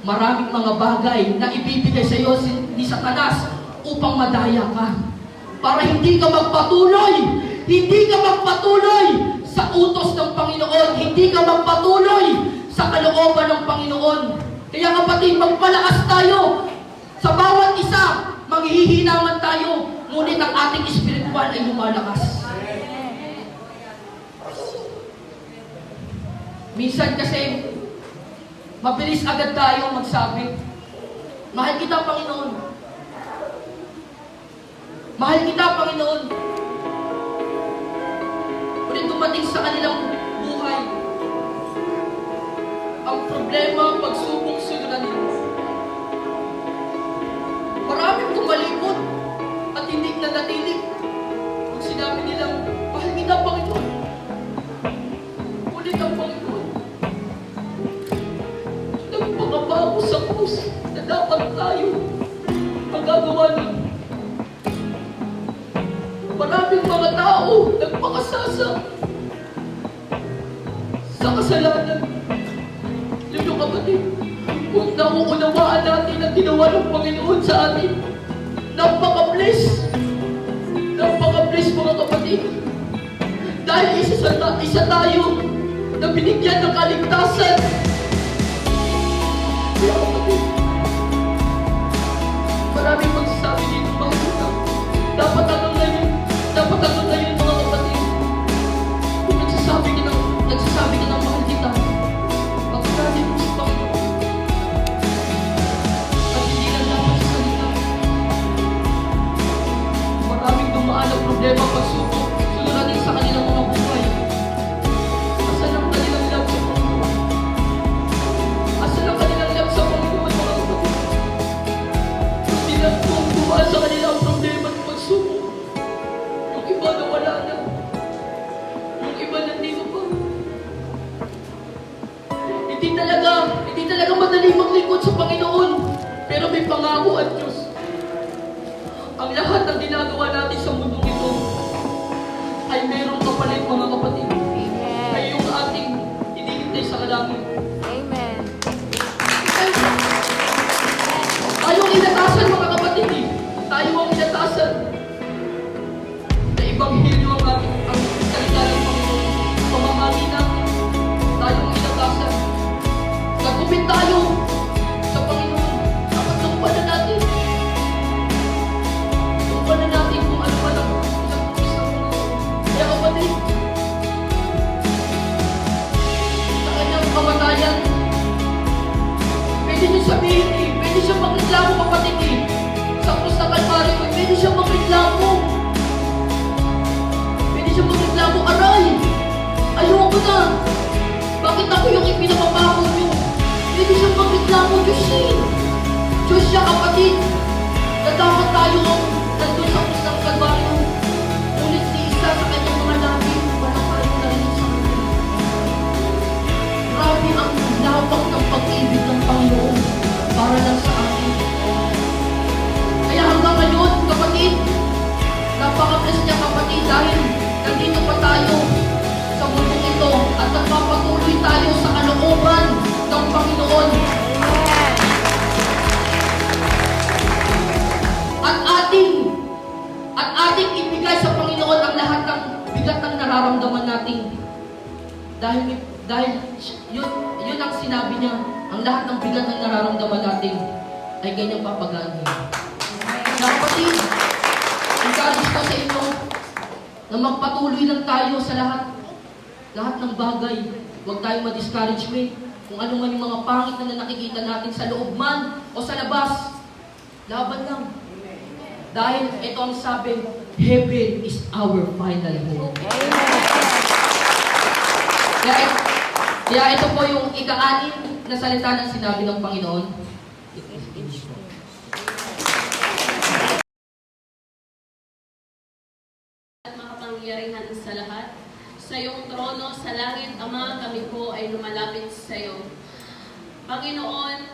Maraming mga bagay na ibibigay sa iyo ni Satanas upang madaya ka. Para hindi ka magpatuloy sa utos ng Panginoon, hindi ka magpatuloy sa kalooban ng Panginoon. Kaya kapatid, magpalakas tayo. Sa bawat isa, maghihinaman tayo, ngunit ang ating espiritual ay lumalakas. Minsan kasi, mabilis agad tayo magsabi, mahal kita, Panginoon. Mahal kita, Panginoon. Ngunit dumating sa kanilang buhay, ang problema, pagsubok, suliranin. Maraming tumalikod at hindi nanatilig. Kung sinabi nilang, mahal kita, Panginoon. Ngunit ang Panginoon, nagpakabago sa krus na dapat tayo magagawa nun. Maraming mga tao nagpakasasa sa kasalanan. Lalo kapatid, kung nauunawaan natin ang ginawa ng Panginoon sa atin, napaka-bless mga kapatid. Dahil isa tayo na binigyan ng kaligtasan. Kaya kapatid, maraming magsasabi dito mga kapatid. Dapat hanggang ngayon mga kapatid. Kung nagsasabi ka ng mahal kita, pagkakalit mo sa Panginoon. At hindi lang dapat sa salita. Maraming dumaan ang problema pagsubok, suliranin sa kanilang mga buhay. Asan ang kanilang love sa Panginoon? Asan ang kanilang love sa Panginoon mga kapatid? Hindi lang dumaan sa kanilang problema at pagsubok. Yung iba na wala na. Yung iba nandito pa. Hindi talaga madali maglingkod sa Panginoon. Pero may pangako ang Diyos. Ang lahat ng ginagawa natin sa mundong ito ay merong kapalit mga kapatid. Amen. Ay yung ating hinihintay sa kalangit. Amen. Tayo ang inatasan mga kapatid eh. Tayo ang inatasan. Na Ebanghelyo ang salita ng Panginoon. Pamamagi natin. Tayo ang inatasan. Nagkupit tayo sa Panginoon. Dapat lumpan na natin. Lumpan na natin kung ano man ang isang kupis ng Panginoon. Kaya kapatid, sa kanyang kamatayan, pwede niyo sabihin eh, pwede siya magreklamo kapatid eh. Sa krus na Kalbaryo, pwede siya magreklamo. Pwede siya magreklamo, aray! Ayoko na! Bakit ako yung ipinapapako niyo? Pwede siya magreklamo, Diyos eh. Diyos siya kapatid. Na dapat tayo ang nandun sa krus ng Kalbaryo. Ngunit si isa sa kanyang mga labi, walang tayo narinig sa kanya. Grabe ang labak ng pag-ibig ng Panginoon para lang sa atin. Kaya hanggang ngayon, kapatid, napaka-bless niya kapatid dahil nandito pa tayo sa mundong ito at nagpapatuloy tayo sa kalooban ng Panginoon. At ating ibigay sa Panginoon ang lahat ng bigat ng nararamdaman natin. Dahil yun ang sinabi niya, ang lahat ng bigat ng nararamdaman natin ay ganyang papagaan niya. Kapatid, encourage ko sa inyo na magpatuloy lang tayo sa lahat ng bagay. Huwag tayo ma-discouragement kung ano man yung mga pangit na nakikita natin sa loob man o sa labas. Laban lang. Dahil ito ang sabi, heaven is our final home. Kaya ito po yung ika-anim na salita ng sinabi ng Panginoon. At makapangyarihan sa iyong trono sa langit, Ama, kami po ay lumalapit sa iyo. Panginoon,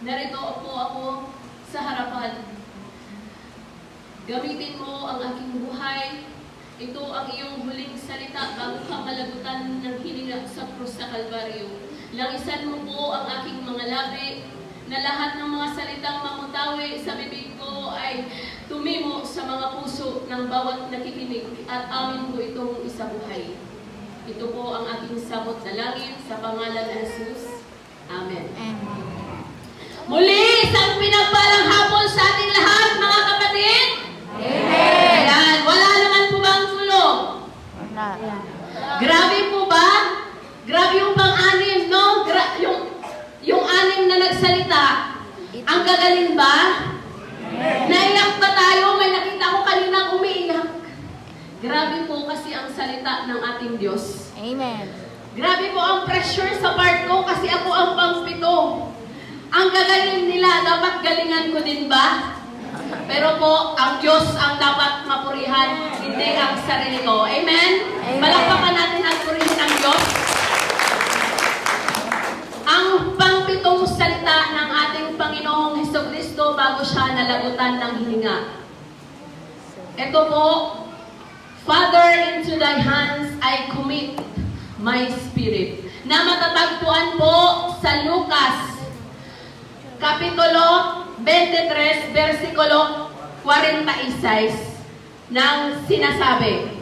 narito po ako sa harapan. Gamitin mo ang aking buhay. Ito ang iyong huling salita bago ka malagutan ng hininga sa krus sa Kalbaryo. Langisan mo po ang aking mga labi, na lahat ng mga salitang mamutawi sa bibig ko ay tumimo sa mga puso ng bawat nakikinig at amin ko itong isabuhay. Ito po ang aking samot na langit sa pangalan ng Jesus. Amen. Muli, isang pinagpalang hapon sa ating lahat, mga kapatid. Amen. Ayan, wala naman po bang tulog? Grabe po ba? Grabe yung pang-anim, no? Yung anim na nagsalita, ang gagaling ba? Naiyak ba tayo? May nakita ko kaninang umiiyak. Grabe po kasi ang salita ng ating Diyos. Amen. Grabe po ang pressure sa part ko kasi ako ang pangpito. Ang gagaling nila, dapat galingan ko din ba? Pero po, ang Diyos ang dapat mapurihan, hindi ang sarili ko. Amen? Amen. Palakpakan natin ang purihin ng Diyos. Ang pangpitong salita ng ating Panginoong Hesukristo bago siya nalagutan ng hininga. Ito po, Father, into thy hands I commit my spirit. Na matatagpuan po sa Lucas, Kapitulo 23, versikulo 46, nang sinasabi,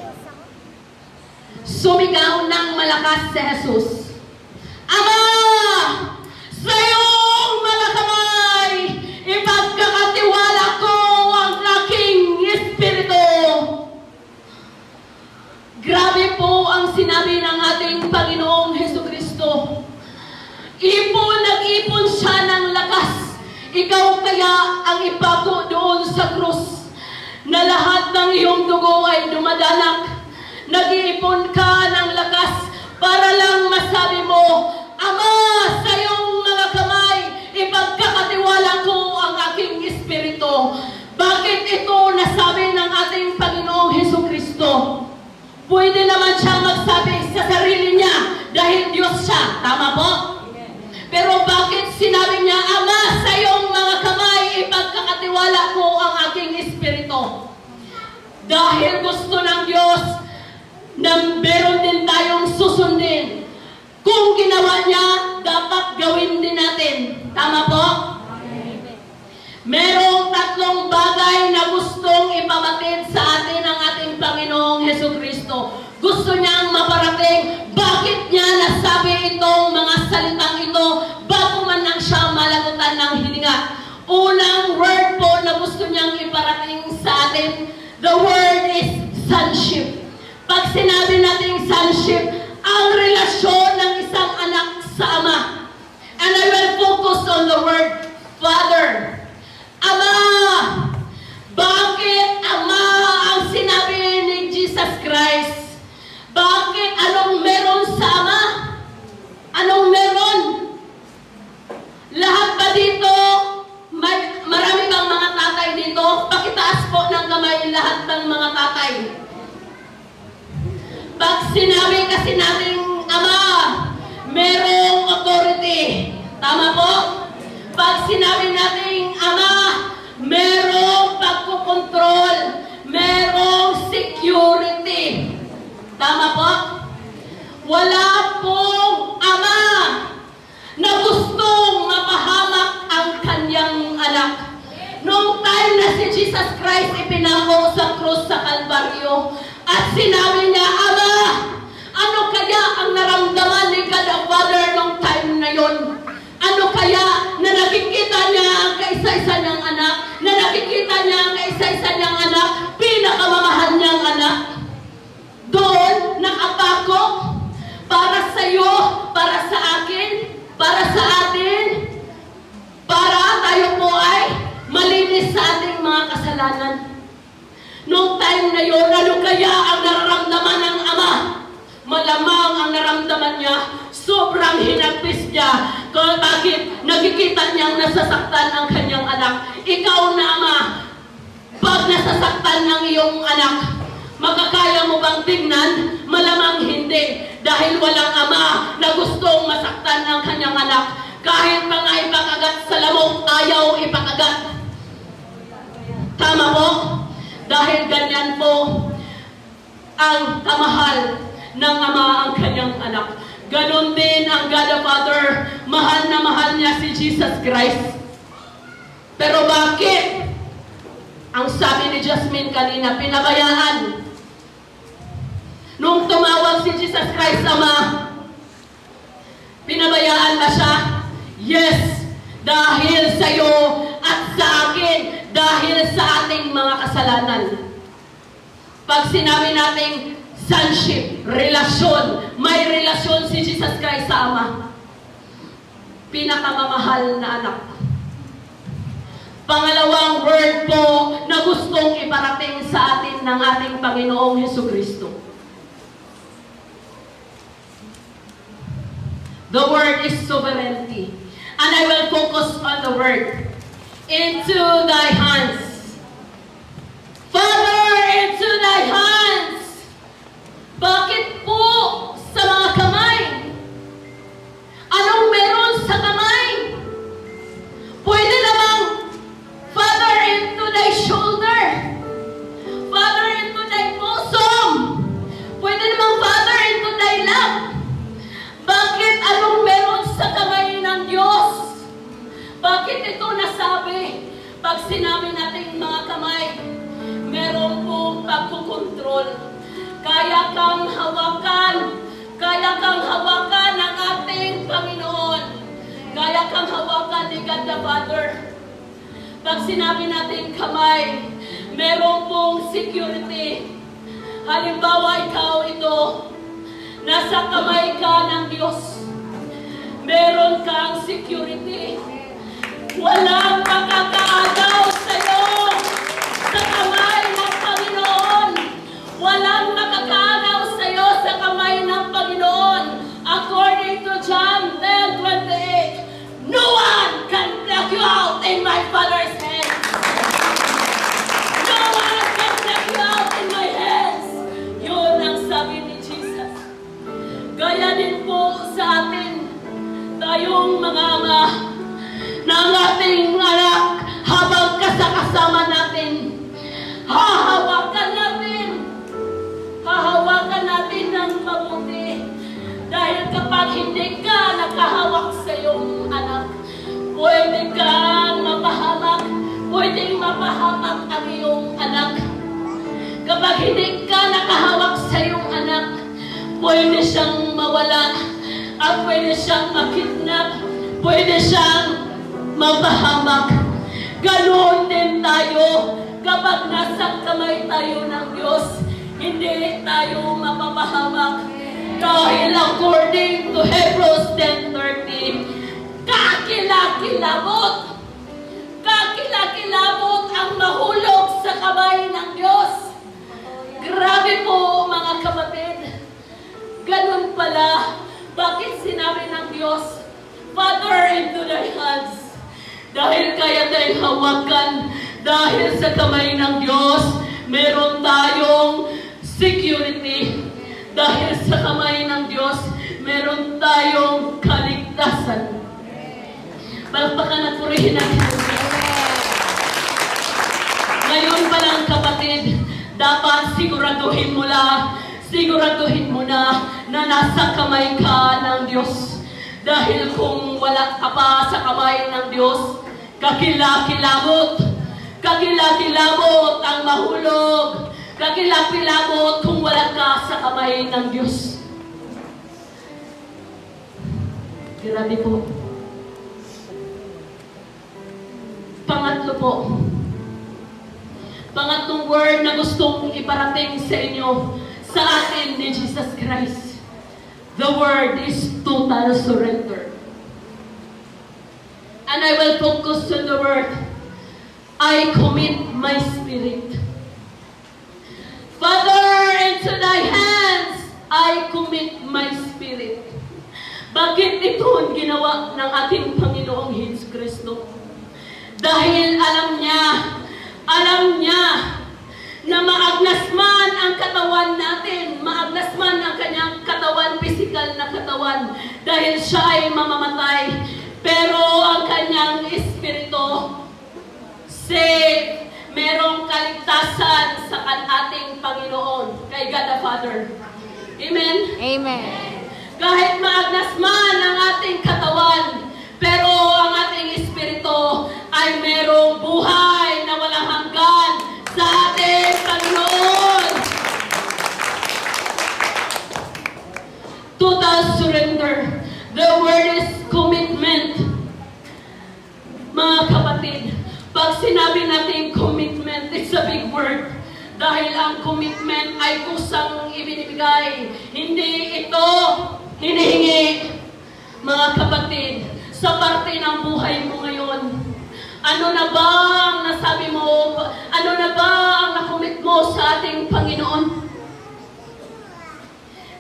sumigaw ng malakas si Jesus, Ama! Sa iyong mga kamay, ipagkakatiwala ko ang aking espiritu. Grabe po ang sinabi ng ating Panginoong Hesukristo. Nag-ipon siya ng lakas. Ikaw kaya ang ipago doon sa krus na lahat ng iyong dugo ay dumadanak. Nag-iipon ka ng lakas para lang masabi mo, Ama, sa iyong mga kamay, ipagkakatiwala ko ang aking espiritu. Bakit ito nasabi ng ating Panginoong Hesukristo? Pwede naman siyang magsabi sa sarili niya dahil Diyos siya. Tama po? Pero bakit sinabi niya, Ama, sa iyong mga kamay, ipagkakatiwala ko ang aking espiritu? Dahil gusto ng Diyos na meron din tayong susundin. Kung ginawa niya, dapat gawin din natin. Tama po? Merong tatlong bagay na gustong ipabatid sa atin ng ating Panginoong Hesukristo. Gusto niyang maparating. Bakit niya nasabi itong mga salitang ito bago man lang siya malagutan ng hininga? Unang word po na gusto niyang iparating sa atin, the word is sonship. Pag sinabi natin sonship, ang relasyon ng isang anak sa ama. And I will focus on the word Father. Ama! Bakit Ama ang sinabi ni Jesus Christ? Bakit? Anong meron sa Ama? Anong meron? Lahat ba dito? Marami bang mga tatay dito? Pakitaas po ng kamay lahat ng mga tatay. Pag sinabi kasi natin Ama, merong authority. Tama po? Pag sinabi natin Ama, merong pagkukontrol, merong security. Tama po? Wala pong ama na gustong mapahamak ang kanyang anak. Noong time na si Jesus Christ ipinako sa krus sa Kalbaryo at sinabi niya, Ama, ano kaya ang naramdaman ni God the Father noong time na yon? Ano kaya na nakikita niya ang kaisa-isa niyang anak, na nakikita niya ang kaisa-isa niyang anak, pinakamamahal niyang anak? Doon, nakapako, para sa iyo, para sa akin, para sa atin, para tayo po ay malinis sa ating mga kasalanan. Noong time na yun, ano kaya ang nararamdaman ng ama? Malamang ang naramdaman niya, sobrang hinagpis niya. Bakit? Nakikita niyang nasasaktan ang kanyang anak. Ikaw na ama, pag nasasaktan ng iyong anak, Makakaya mo bang tingnan? Malamang hindi. Dahil walang ama na gustong masaktan ng kanyang anak. Kahit pa nga ipakagat sa lamok, ayaw ipakagat. Tama po? Dahil ganyan po ang kamahal ng ama ang kanyang anak. Ganon din ang God the Father. Mahal na mahal niya si Jesus Christ. Pero bakit? Ang sabi ni Jasmine kanina, pinabayaan. Nung tumawag si Jesus Christ Ama, pinabayaan ba siya? Yes, dahil sa iyo at sa akin, dahil sa ating mga kasalanan. Pag sinabi nating sonship, relasyon, may relasyon si Jesus Christ sa Ama. Pinakamamahal na anak. Pangalawang word po na gustong iparating sa atin ng ating Panginoong Hesukristo. The word is sovereignty. And I will focus on the word. Into thy hands. Father, into thy hands. Bakit po sa mga kamay? Anong meron sa kamay? Pwede namang, Father, into thy shoulder. Father, into thy bosom. Pwede namang, Father, into thy lap. Bakit anong meron sa kamay ng Diyos? Bakit ito nasabi? Pag sinabi natin mga kamay, meron pong pagkukontrol. Kaya kang hawakan ng ating Panginoon. Kaya kang hawakan ni God the Father. Pag sinabi natin kamay, meron pong security. Halimbawa, ikaw ito, nasa kamay ka ng Diyos. Meron kang security. Walang makakaagaw sa'yo sa kamay ng Panginoon. Walang makakaagaw sa'yo sa kamay ng Panginoon. According to John 10:28, no one can pluck you out in my Father's hands. No one can pluck you out in my hands. Yun ang sabi ni Jesus. Gaya din po sa atin, tayong mga ama, na ang ating anak habang kasama natin, hahawakan natin ng mabuti. Dahil kapag hindi ka nakahawak sa iyong anak, pwede kang mapahamak, pwedeng mapahamak ang iyong anak. Kapag hindi ka nakahawak sa iyong anak, pwede siyang mawala, at pwede siyang makidnap, pwede siyang mapahamak. Ganoon din tayo kapag nasa kamay tayo ng Diyos, hindi tayo mapapahamak. Dahil according to Hebrews 10:13, kakilakilabot ang mahulog sa kamay ng Diyos. Grabe po mga kapatid. Ganun pala. Bakit sinabi ng Diyos, Father, into thy hands? Dahil kaya tayong hawakan. Dahil sa kamay ng Diyos, meron tayong security. Dahil sa kamay ng Diyos, meron tayong kaligtasan. Palakpakan at purihin natin ang Diyos. Ngayon pa lang kapatid, dapat siguraduhin mo na nasa kamay ka ng Diyos. Dahil kung wala ka pa sa kamay ng Diyos, kakilakilabot ang mahulog. Kakilakilabot kung wala ka sa kamay ng Diyos. Grabe po. Pangatlo po. Pangatlong word na gustong iparating sa inyo, sa atin ni Jesus Christ. The word is total surrender. And I will focus on the word, I commit my spirit. Father, into thy hands, I commit my spirit. Bakit ito ang ginawa ng ating Panginoong Hesukristo? Dahil alam niya na maagnas man ang katawan natin, maagnas man ang kanyang katawan, physical na katawan, dahil siya ay mamamatay. Pero ang kanyang espiritu, merong kaligtasan sa ating Panginoon, kay God the Father. Amen? Amen. Kahit maagnas man ang ating katawan, pero ang ating espiritu ay merong buhay na walang hanggan sa ating Panginoon. Total surrender. The word is commitment. Mga kapatid, pag sinabi natin commitment, it's a big word. Dahil ang commitment ay kusang ibinibigay. Hindi ito hinihingi. Mga kapatid, sa parte ng buhay mo ngayon, ano na ba ang nasabi mo? Ano na ba ang nakomit mo sa ating Panginoon?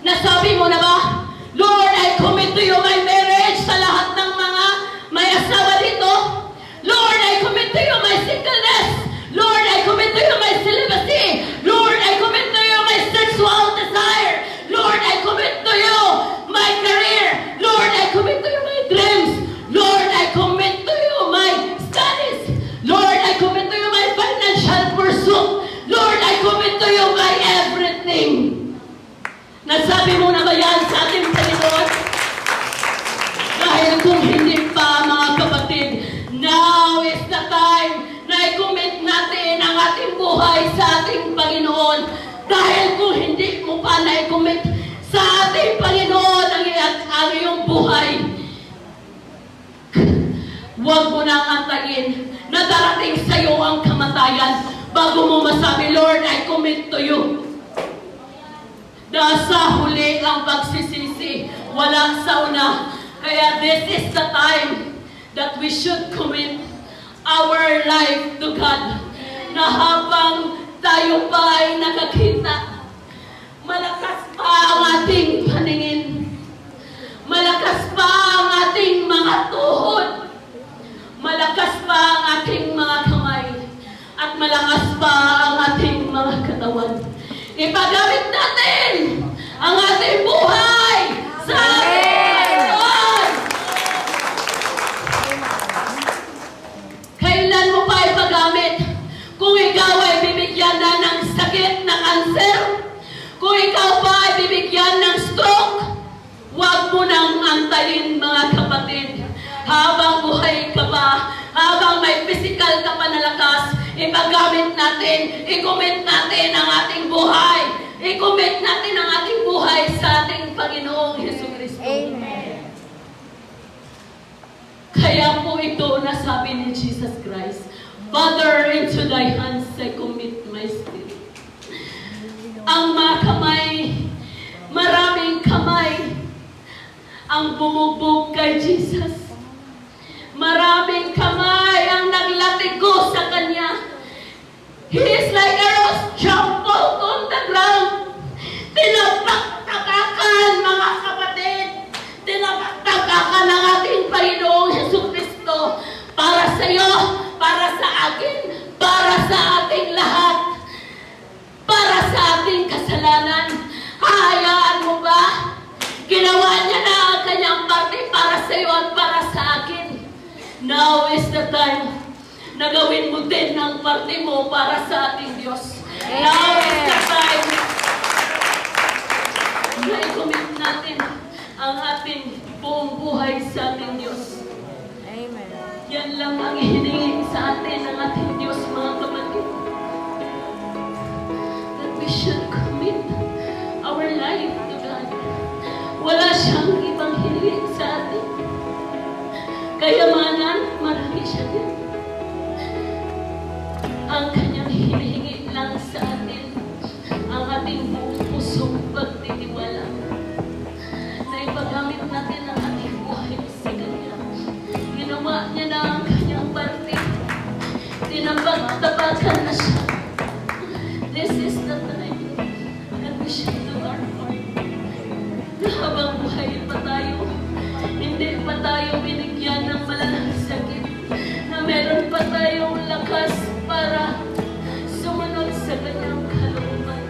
Nasabi mo na ba? Lord, I commit to you my marriage sa lahat ng mga may asawa dito. Lord, I commit to you my singleness. Lord, I commit to you my celibacy. Lord, I commit to you my sexual desire. Lord, I commit to you my career. Lord, I commit to you my dreams. Lord, I commit to you my studies. Lord, I commit to you my financial pursuit. Lord, I commit to you my everything. Nasabi mo na ba yan sa ating Panginoon? Dahil kung hindi pa, mga kapatid, now is the time na i-commit natin ang ating buhay sa ating Panginoon. Dahil kung hindi mo pa na i-commit sa ating Panginoon ang iyong buhay, huwag mo nang antayin na darating sa iyo ang kamatayan bago mo masabi, Lord, I commit to you. Nasa huli ang pagsisisi, walang sa una. Kaya this is the time that we should commit our life to God. Na habang tayo pa ay nakakita, malakas pa ang ating paningin. Malakas pa ang ating mga tuhod. Malakas pa ang ating mga kamay. At malakas pa ang ating mga katawan. Ipagamit natin ang ating buhay sa ating Panginoon. Kailan mo pa ipagamit? Kung ikaw ay bibigyan na ng sakit na cancer, kung ikaw pa ay bibigyan ng stroke, huwag mo nang antayin, mga kapatid. Habang buhay ka pa, habang may physical ka pa na lakas, ipagamit natin, i-commit natin ang ating buhay. I-commit natin ang ating buhay sa ating Panginoong Jesucristo. Amen. Kaya po ito nasabi ni Jesus Christ, Father, into thy hands I commit my spirit. Ang mga kamay, maraming kamay, ang bumugbog kay Jesus. Maraming kamay ang naglatigo sa Kanya. He is like a rose trampled on the ground. Tinapagtakakan, mga kapatid. Tinapagtakakan ng ating Panginoong Jesucristo para sa iyo, para sa akin, para sa ating lahat, para sa ating kasalanan. Hahayaan mo ba? Ginawa niya na ang kanyang parte para sa iyo at para sa akin. Now is the time na gawin mo din ang parte mo para sa ating Diyos. Now is the time na i-commit natin ang ating buong buhay sa ating Diyos. Amen. Yan lang ang hinihingi sa atin ng ating Diyos, mga kapatid. That we should commit our life to God. Wala siyang ibang hinihingi sa atin. Kayamanan, marami siya din. Ang kanyang hinihingi lang sa atin, ang ating buong pusong pagtitiwala. Na ipagamit natin ang ating buhay sa Kanya. Ginawa niya na ang kanyang parte. Tinabag-tabakan na siya. This is the time that we should do our part. Na habang buhay pa tayo, hindi pa tayo binigyan ng malalang sakit, na meron pa tayong lakas para sumunod sa kanyang kalooban.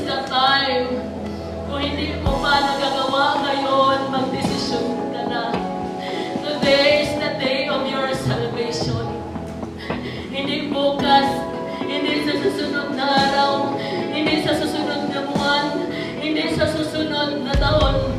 the time. Kung hindi mo pa nagagawa ngayon, magdesisyon ka na. Today is the day of your salvation. Hindi bukas, hindi sa susunod na araw, hindi sa susunod na buwan, hindi sa susunod na taon,